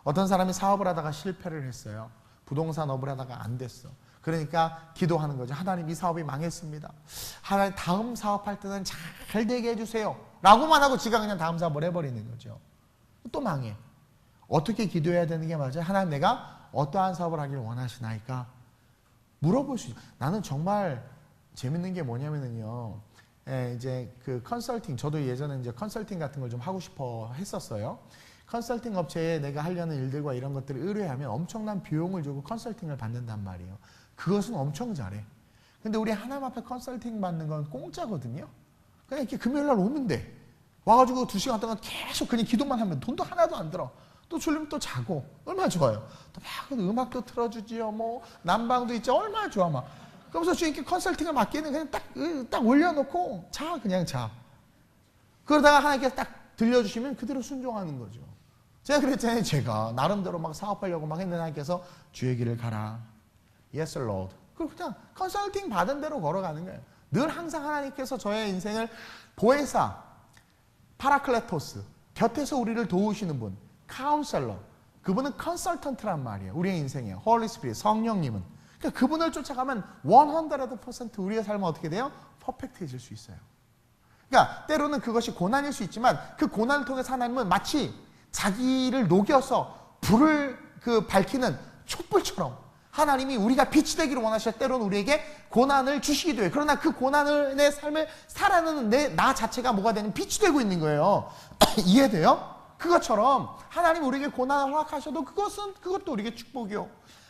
어떤 사람이 사업을 하다가 실패를 했어요. 부동산 업을 하다가 안 됐어. 그러니까 기도하는 거죠. 하나님 이 사업이 망했습니다. 하나님 다음 사업할 때는 잘 되게 해주세요. 라고만 하고 지가 그냥 다음 사업을 해버리는 거죠. 또 망해. 어떻게 기도해야 되는 게 맞아요? 하나님 내가 어떠한 사업을 하길 원하시나이까? 물어볼 수 있어요. 나는 정말 재밌는 게 뭐냐면요. 이제 그 컨설팅, 저도 예전에 이제 컨설팅 같은 걸 좀 하고 싶어 했었어요. 컨설팅 업체에 내가 하려는 일들과 이런 것들을 의뢰하면 엄청난 비용을 주고 컨설팅을 받는단 말이에요. 그것은 엄청 잘해. 근데 우리 하나님 앞에 컨설팅 받는 건 공짜거든요. 그냥 이렇게 금요일날 오면 돼. 와가지고 2시간 동안 계속 그냥 기도만 하면 돈도 하나도 안 들어. 또 졸리면 또 자고. 얼마나 좋아요. 또 막 음악도 틀어주지요. 뭐 난방도 있죠. 얼마나 좋아 막. 그러면서 주님께 컨설팅을 맡기는 그냥 딱 올려놓고 자 그냥 자. 그러다가 하나님께서 딱 들려주시면 그대로 순종하는 거죠. 제가 그랬잖아요. 제가 나름대로 막 사업하려고 막 했는데 하나님께서 주의 길을 가라. Yes, Lord. 그리고 그냥 컨설팅 받은 대로 걸어가는 거예요. 늘 항상 하나님께서 저의 인생을 보혜사, 파라클레토스, 곁에서 우리를 도우시는 분, 카운셀러, 그분은 컨설턴트란 말이에요. 우리의 인생이에요. 홀리 스피릿, 성령님은. 그러니까 그분을 쫓아가면 100% 우리의 삶은 어떻게 돼요? 퍼펙트해질 수 있어요. 그러니까 때로는 그것이 고난일 수 있지만 그 고난을 통해서 하나님은 마치 자기를 녹여서 불을 밝히는 촛불처럼 하나님이 우리가 빛이 되기를 원하셔 때로는 우리에게 고난을 주시기도 해요. 그러나 그 고난을 내 삶을 살아내는 나 자체가 뭐가 되는 빛이 되고 있는 거예요. 이해돼요? 그것처럼 하나님 우리에게 고난을 허락하셔도 그것도 우리에게 축복이요.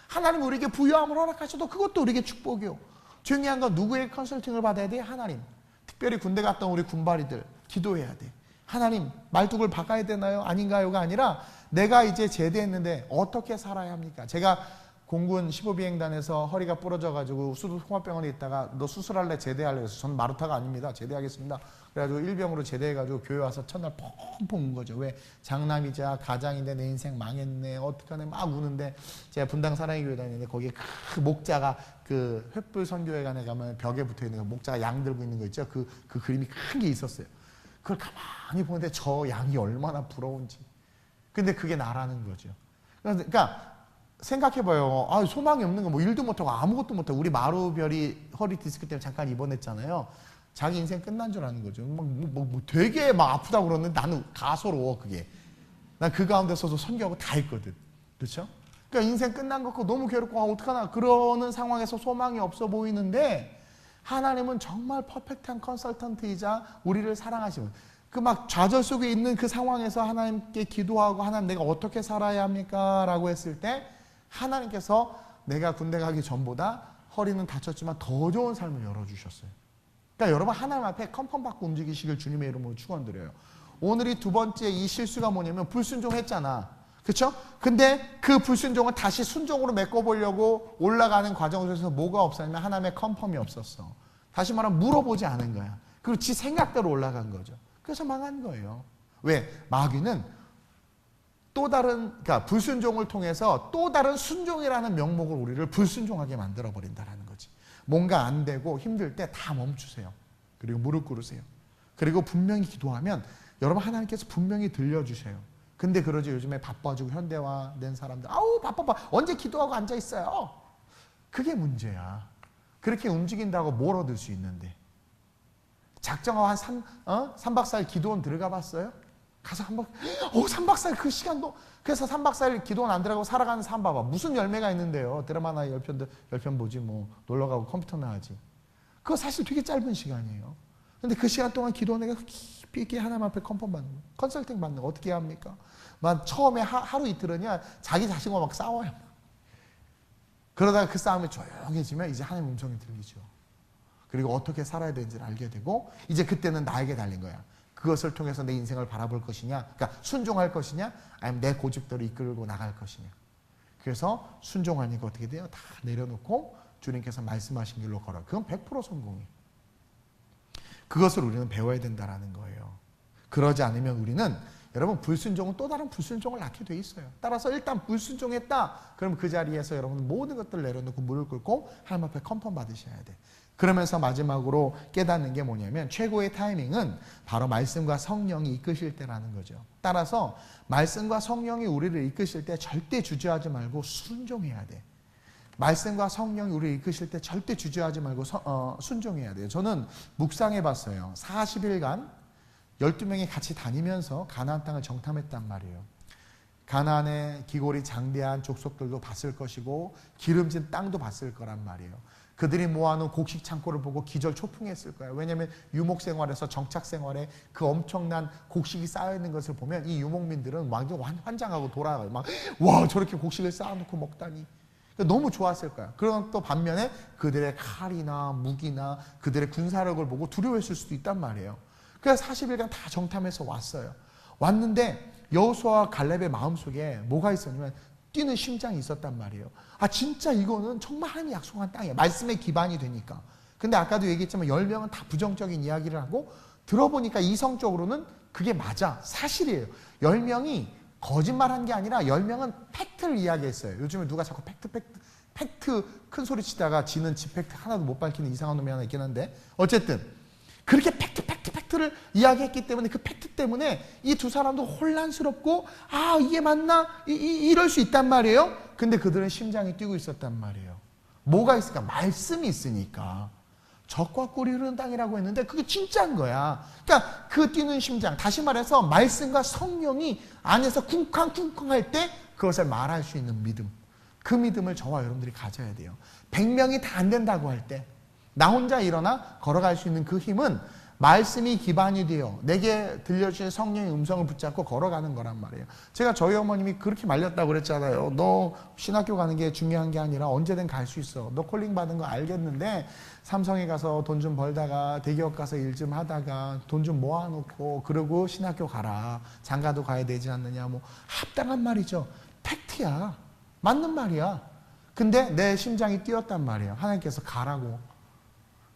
하나님 우리에게 부유함을 허락하셔도 그것도 우리에게 축복이요. 중요한 건 누구의 컨설팅을 받아야 돼? 하나님. 특별히 군대 갔던 우리 군바리들 기도해야 돼. 하나님 말뚝을 박아야 되나요? 아닌가요가 아니라 내가 이제 제대했는데 어떻게 살아야 합니까? 제가 공군 15비행단에서 허리가 부러져가지고 홍합병원에 있다가 너 수술할래? 제대할래? 그래서 저는 마루타가 아닙니다. 제대하겠습니다. 그래가지고 일병으로 제대해가지고 교회 와서 첫날 펑펑 운 거죠. 왜? 장남이자 가장인데 내 인생 망했네. 어떡하네. 막 우는데 제가 분당 사랑의 교회 다니는데 거기에 그 목자가 그 횃불 선교회관에 가면 벽에 붙어있는 거 목자가 양 들고 있는 거 있죠. 그 그림이 큰 게 있었어요. 그걸 가만히 보는데 저 양이 얼마나 부러운지. 근데 그게 나라는 거죠. 그러니까 생각해봐요. 소망이 없는 거 뭐 일도 못하고 아무것도 못하고 우리 마루별이 허리 디스크 때문에 잠깐 입원했잖아요. 자기 인생 끝난 줄 아는 거죠. 되게 막 아프다고 그러는데 나는 가소로워 그게. 난 그 가운데 서서 선교하고 다 했거든. 그렇죠? 그러니까 인생 끝난 거 같고 너무 괴롭고 어떡하나 그러는 상황에서 소망이 없어 보이는데 하나님은 정말 퍼펙트한 컨설턴트이자 우리를 사랑하시는 그 막 좌절 속에 있는 그 상황에서 하나님께 기도하고 하나님 내가 어떻게 살아야 합니까? 라고 했을 때 하나님께서 내가 군대 가기 전보다 허리는 다쳤지만 더 좋은 삶을 열어주셨어요. 그러니까 여러분 하나님 앞에 컨펌 받고 움직이시길 주님의 이름으로 축원드려요. 오늘이 두 번째 이 실수가 뭐냐면 불순종했잖아. 그렇죠? 근데 그 불순종을 다시 순종으로 메꿔보려고 올라가는 과정 속에서 뭐가 없었냐면 하나님의 컨펌이 없었어. 다시 말하면 물어보지 않은 거야. 그리고 지 생각대로 올라간 거죠. 그래서 망한 거예요. 왜? 마귀는 또 다른, 그러니까 불순종을 통해서 또 다른 순종이라는 명목을 우리를 불순종하게 만들어 버린다라는 거지. 뭔가 안 되고 힘들 때 다 멈추세요. 그리고 무릎 꿇으세요. 그리고 분명히 기도하면 여러분 하나님께서 분명히 들려주세요. 근데 그러지 요즘에 바빠지고 현대화된 사람들 아우 바빠 언제 기도하고 앉아있어요. 그게 문제야. 그렇게 움직인다고 뭘 얻을 수 있는데. 작정하고 한 3박 4일 기도원 들어가 봤어요? 가서 한번 3박 4일 그 시간도 그래서 3박 4일 기도원 안 들어가고 살아가는 사람 봐봐. 무슨 열매가 있는데요. 드라마나 10편 보지 뭐 놀러가고 컴퓨터나 하지. 그거 사실 되게 짧은 시간이에요. 근데 그 시간 동안 기도원에 깊이 있게 하나님 앞에 컨펌 받는 거, 컨설팅 받는 거 어떻게 해야 합니까? 막 처음에 하루 이틀은요 자기 자신과 막 싸워요. 그러다가 그 싸움이 조용해지면 이제 하나님 음성이 들리죠. 그리고 어떻게 살아야 되는지를 알게 되고 이제 그때는 나에게 달린 거야. 그것을 통해서 내 인생을 바라볼 것이냐, 그러니까 순종할 것이냐, 아니면 내 고집대로 이끌고 나갈 것이냐. 그래서 순종하니까 어떻게 돼요? 다 내려놓고 주님께서 말씀하신 길로 걸어. 그건 100% 성공이에요. 그것을 우리는 배워야 된다는 거예요. 그러지 않으면 우리는 여러분 불순종은 또 다른 불순종을 낳게 돼 있어요. 따라서 일단 불순종했다. 그럼 그 자리에서 여러분은 모든 것들을 내려놓고 무릎 꿇고 하나님 앞에 컨펌 받으셔야 돼. 그러면서 마지막으로 깨닫는 게 뭐냐면 최고의 타이밍은 바로 말씀과 성령이 이끄실 때라는 거죠. 따라서 말씀과 성령이 우리를 이끄실 때 절대 주저하지 말고 순종해야 돼. 말씀과 성령이 우리를 이끄실 때 절대 주저하지 말고 순종해야 돼요. 저는 묵상해 봤어요. 40일간 12명이 같이 다니면서 가나안 땅을 정탐했단 말이에요. 가나안의 기골이 장대한 족속들도 봤을 것이고 기름진 땅도 봤을 거란 말이에요. 그들이 모아놓은 곡식 창고를 보고 기절초풍했을 거예요. 왜냐하면 유목 생활에서 정착 생활에 그 엄청난 곡식이 쌓여있는 것을 보면 이 유목민들은 완전 환장하고 돌아가요. 막 와 저렇게 곡식을 쌓아놓고 먹다니. 너무 좋았을 거야. 그럼 또 반면에 그들의 칼이나 무기나 그들의 군사력을 보고 두려워했을 수도 있단 말이에요. 그래서 40일간 다 정탐해서 왔어요. 왔는데 여호수아와 갈렙의 마음속에 뭐가 있었냐면 뛰는 심장이 있었단 말이에요. 아 진짜 이거는 정말 하나님이 약속한 땅이야. 말씀의 기반이 되니까. 근데 아까도 얘기했지만 10명은 다 부정적인 이야기를 하고 들어보니까 이성적으로는 그게 맞아. 사실이에요. 10명이 거짓말한 게 아니라 10명은 팩트를 이야기했어요. 요즘에 누가 자꾸 팩트 큰 소리 치다가 지는 지 팩트 하나도 못 밝히는 이상한 놈이 하나 있긴 한데 어쨌든 그렇게 팩트를 이야기했기 때문에 그 팩트 때문에 이 두 사람도 혼란스럽고 아 이게 맞나? 이럴 수 있단 말이에요. 근데 그들은 심장이 뛰고 있었단 말이에요. 뭐가 있을까? 말씀이 있으니까. 적과 꿀이 흐르는 땅이라고 했는데 그게 진짜인 거야. 그러니까 그 뛰는 심장, 다시 말해서 말씀과 성령이 안에서 쿵쾅쿵쾅할 때 그것을 말할 수 있는 믿음. 그 믿음을 저와 여러분들이 가져야 돼요. 100명이 다 안 된다고 할 때 나 혼자 일어나 걸어갈 수 있는 그 힘은 말씀이 기반이 되어 내게 들려주신 성령의 음성을 붙잡고 걸어가는 거란 말이에요. 제가 저희 어머님이 그렇게 말렸다고 그랬잖아요. 너 신학교 가는 게 중요한 게 아니라 언제든 갈 수 있어. 너 콜링 받은 거 알겠는데 삼성에 가서 돈 좀 벌다가 대기업 가서 일 좀 하다가 돈 좀 모아놓고 그러고 신학교 가라. 장가도 가야 되지 않느냐. 뭐 합당한 말이죠. 팩트야. 맞는 말이야. 근데 내 심장이 뛰었단 말이에요. 하나님께서 가라고.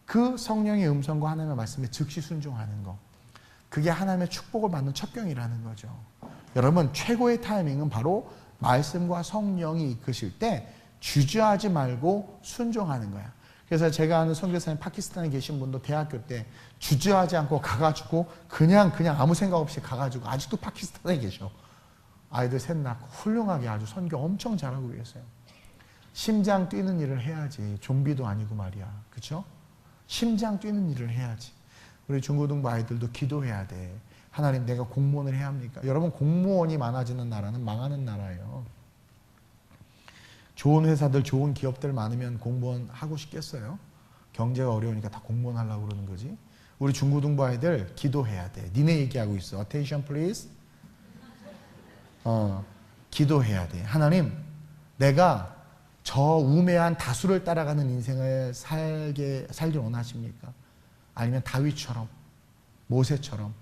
그 성령의 음성과 하나님의 말씀에 즉시 순종하는 거. 그게 하나님의 축복을 받는 첩경이라는 거죠. 여러분 최고의 타이밍은 바로 말씀과 성령이 이끄실 때 주저하지 말고 순종하는 거야. 그래서 제가 아는 선교사님 파키스탄에 계신 분도 대학교 때 주저하지 않고 가가지고 그냥 아무 생각 없이 가가지고 아직도 파키스탄에 계셔. 아이들 셋 낳고 훌륭하게 아주 선교 엄청 잘하고 계세요. 심장 뛰는 일을 해야지. 좀비도 아니고 말이야. 그렇죠? 심장 뛰는 일을 해야지. 우리 중고등부 아이들도 기도해야 돼. 하나님 내가 공무원을 해야 합니까? 여러분 공무원이 많아지는 나라는 망하는 나라예요. 좋은 회사들 좋은 기업들 많으면 공무원 하고 싶겠어요? 경제가 어려우니까 다 공무원 하려고 그러는 거지. 우리 중고등부 아이들 기도해야 돼. 니네 얘기하고 있어. Attention please. 기도해야 돼. 하나님 내가 저 우매한 다수를 따라가는 인생을 살길 원하십니까? 아니면 다윗처럼, 모세처럼,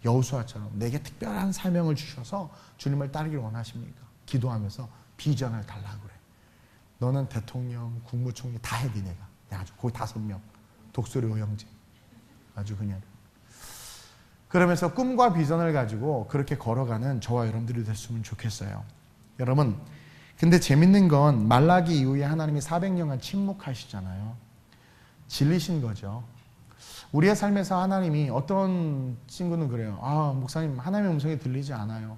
여호수아처럼 내게 특별한 사명을 주셔서 주님을 따르기를 원하십니까? 기도하면서 비전을 달라고 그래. 너는 대통령, 국무총리 다 해, 니네가. 아주 거의 5명. 독수리 오영재. 아주 그냥. 그러면서 꿈과 비전을 가지고 그렇게 걸어가는 저와 여러분들이 됐으면 좋겠어요. 여러분, 근데 재밌는 건 말라기 이후에 하나님이 400년간 침묵하시잖아요. 질리신 거죠. 우리의 삶에서 하나님이, 어떤 친구는 그래요. 아, 목사님, 하나님의 음성이 들리지 않아요.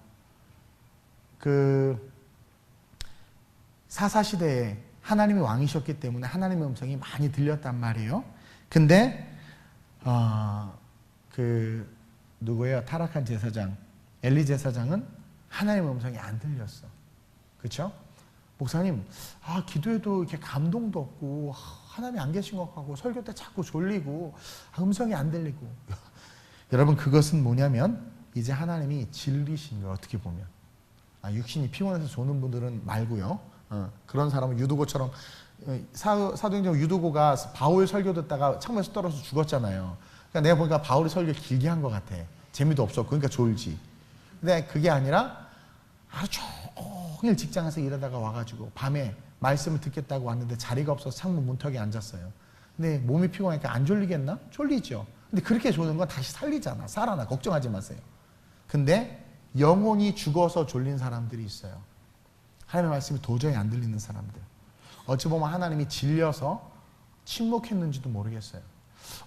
사사시대에 하나님이 왕이셨기 때문에 하나님의 음성이 많이 들렸단 말이에요. 근데 누구예요? 타락한 제사장 엘리 제사장은 하나님의 음성이 안 들렸어. 그렇죠? 목사님, 기도해도 이렇게 감동도 없고 하나님이 안 계신 것 같고 설교 때 자꾸 졸리고 음성이 안 들리고 여러분, 그것은 뭐냐면 이제 하나님이 질리신 거예요. 어떻게 보면 육신이 피곤해서 조는 분들은 말고요. 그런 사람은 유두고처럼, 사도행전 유두고가 바울 설교 듣다가 창문에서 떨어져서 죽었잖아요. 그러니까 내가 보니까 바울이 설교 길게 한 것 같아. 재미도 없었고, 그러니까 졸지. 근데 그게 아니라 하루 종일 직장에서 일하다가 와가지고 밤에 말씀을 듣겠다고 왔는데 자리가 없어서 창문 문턱에 앉았어요. 근데 몸이 피곤하니까 안 졸리겠나? 졸리죠. 근데 그렇게 조는 건 다시 살리잖아. 살아나. 걱정하지 마세요. 근데 영혼이 죽어서 졸린 사람들이 있어요. 하나님의 말씀이 도저히 안 들리는 사람들. 어찌 보면 하나님이 질려서 침묵했는지도 모르겠어요.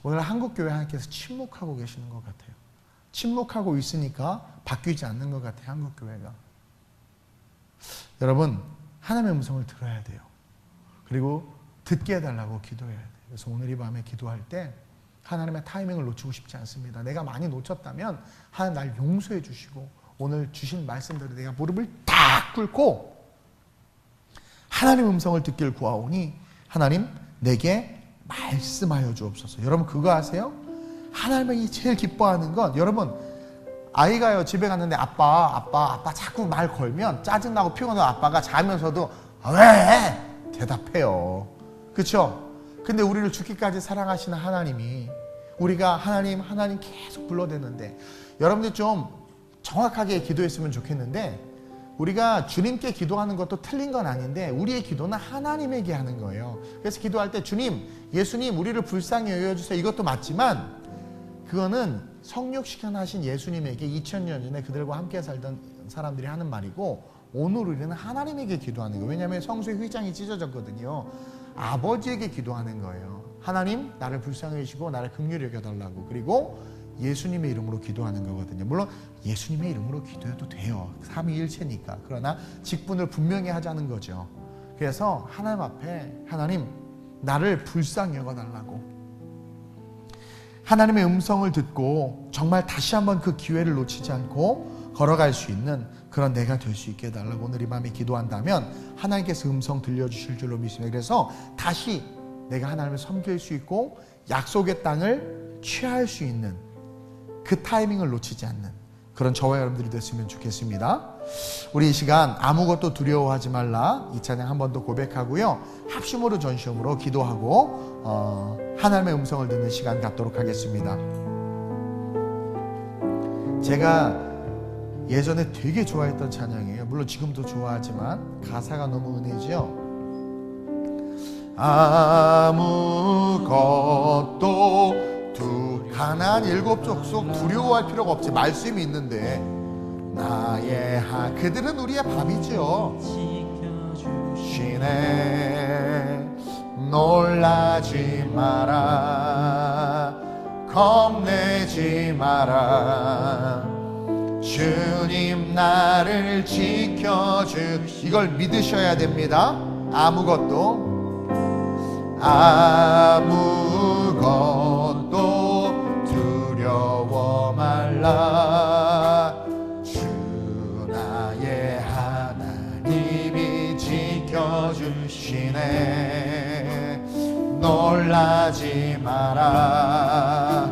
오늘 한국교회 하나님께서 침묵하고 계시는 것 같아요. 침묵하고 있으니까 바뀌지 않는 것 같아요. 한국교회가. 여러분, 하나님의 음성을 들어야 돼요. 그리고 듣게 해달라고 기도해야 돼요. 그래서 오늘 이 밤에 기도할 때 하나님의 타이밍을 놓치고 싶지 않습니다. 내가 많이 놓쳤다면 하나님 날 용서해 주시고 오늘 주신 말씀대로 내가 무릎을 딱 꿇고 하나님의 음성을 듣길 구하오니 하나님 내게 말씀하여 주옵소서. 여러분, 그거 아세요? 하나님이 제일 기뻐하는 건, 여러분, 아이가요 집에 갔는데 아빠 자꾸 말 걸면 짜증나고 피곤해서 아빠가 자면서도 왜? 대답해요. 그렇죠? 근데 우리를 죽기까지 사랑하시는 하나님이, 우리가 하나님 계속 불러대는데, 여러분들 좀 정확하게 기도했으면 좋겠는데, 우리가 주님께 기도하는 것도 틀린 건 아닌데 우리의 기도는 하나님에게 하는 거예요. 그래서 기도할 때 주님, 예수님 우리를 불쌍히 여겨주세요, 이것도 맞지만 그거는 성육시켜나신 예수님에게 2000년 전에 그들과 함께 살던 사람들이 하는 말이고, 오늘 우리는 하나님에게 기도하는 거예요. 왜냐하면 성소의 휘장이 찢어졌거든요. 아버지에게 기도하는 거예요. 하나님, 나를 불쌍히 여기시고 나를 긍휼히 여겨달라고. 그리고 예수님의 이름으로 기도하는 거거든요. 물론 예수님의 이름으로 기도해도 돼요. 삼위일체니까. 그러나 직분을 분명히 하자는 거죠. 그래서 하나님 앞에, 하나님 나를 불쌍히 여겨달라고, 하나님의 음성을 듣고 정말 다시 한번 그 기회를 놓치지 않고 걸어갈 수 있는 그런 내가 될 수 있게 해달라고 오늘 이 밤에 기도한다면 하나님께서 음성 들려주실 줄로 믿습니다. 그래서 다시 내가 하나님을 섬길 수 있고 약속의 땅을 취할 수 있는 그 타이밍을 놓치지 않는 그런 저와 여러분들이 됐으면 좋겠습니다. 우리 이 시간 아무것도 두려워하지 말라, 이 찬양 한 번 더 고백하고요, 합심으로 전심으로 기도하고 하나님의 음성을 듣는 시간 갖도록 하겠습니다. 제가 예전에 되게 좋아했던 찬양이에요. 물론 지금도 좋아하지만 가사가 너무 은혜죠. 아무것도 가나안 7족속 두려워할 필요가 없지. 말씀이 있는데 나의 그들은 우리의 밥이죠. 시내 놀라지 마라, 겁내지 마라, 주님 나를 지켜주. 이걸 믿으셔야 됩니다. 아무것도 두려워 말라, 주 나의 하나님이 지켜주시네. 놀라지 마라,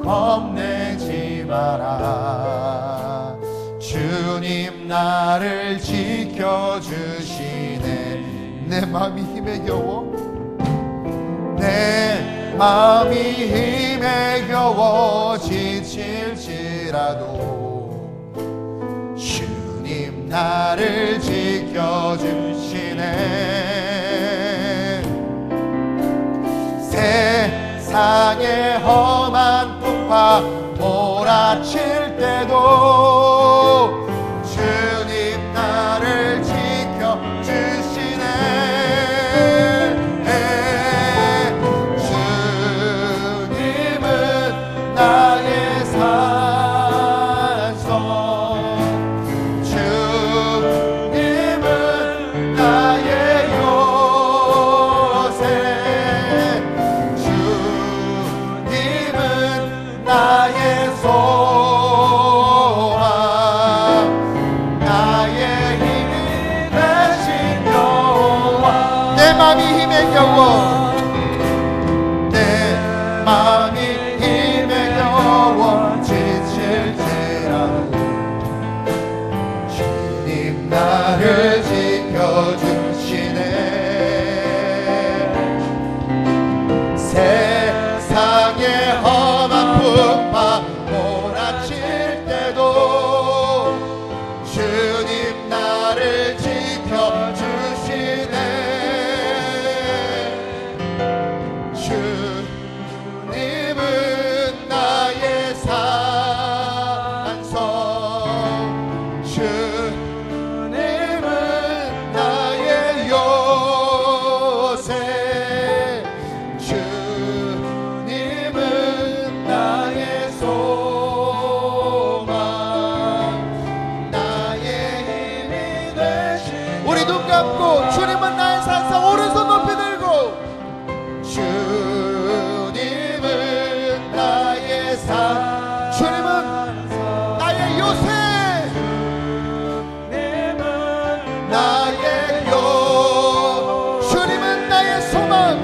겁내지 마라, 주님 나를 지켜주시네. 내 마음이 힘에 겨워, 내 마음이 힘에 겨워 지칠지라도 주님 나를 지켜주시네. 세상의 험한 풍파 몰아칠 때도 주님 나를 지켜주시네. 주님은 나의 산성, 주님은 나의 요새, 주님은 나의 소망, 나의 힘이 되신 여호와. 내 맘이 힘에 겨워, 내 맘이 힘에 겨워 지칠지라도 주님 나를 지켜주시네. 세상의 험한 풍파 몰아칠 때도 주님 나를 지켜주시네. 주님은 나의 산성, 주님은 나의 요새, 주님은 나의 소망, 나의 힘이 되신. 우리 눈 감고 주님은 나의 산성 오른손 높이 들고 주님은 나의 산, 주님은 나의 요새, 나의 요, 주님은 나의 소망,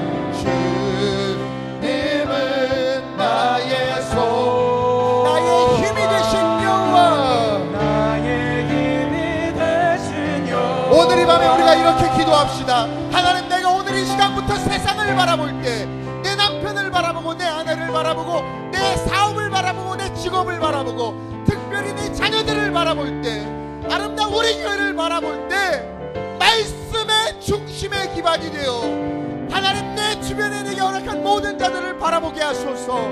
주님은 나의 소, 나의 힘이 되신 여호와. 오늘 이 밤에 우리가 이렇게 기도합시다. 하나님, 내가 오늘 이 시간부터 세상을 바라볼 때, 내 남편을 바라보고, 내 아내를 바라보고, 내 사업을 바라보고, 내 직업을 바라보고, 특별히 내 자녀들을 바라볼 때, 아름다운 우리 교회를 바라볼 때 말씀의 중심에 기반이 되어 하나님, 내 주변에 내게 허락한 모든 자들을 바라보게 하소서.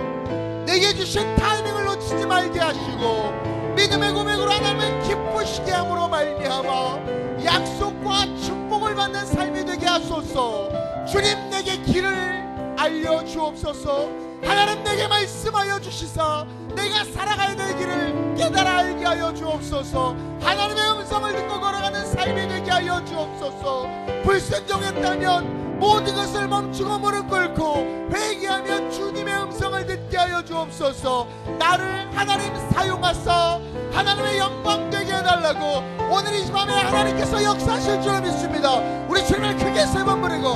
내게 주신 타이밍을 놓치지 말게 하시고 믿음의 고백으로 하나님을 기쁘시게 함으로 말미암아 약속과 축복을 받는 삶이 되게 하소서. 주님, 내게 길을 알려주옵소서. 하나님, 내게 말씀하여 주시사 내가 살아가야 될 길을 깨달아 알게 하여 주옵소서. 하나님의 음성을 듣고 걸어가는 삶이 되게 하여 주옵소서. 불순종했다면 모든 것을 멈추고 무릎 꿇고 회개하면 주님의 음성을 듣게 하여 주옵소서. 나를 하나님 사용하사 하나님의 영광 되게 해달라고 오늘 이 밤에 하나님께서 역사하실 줄 믿습니다. 우리 주님을 크게 세 번 부르고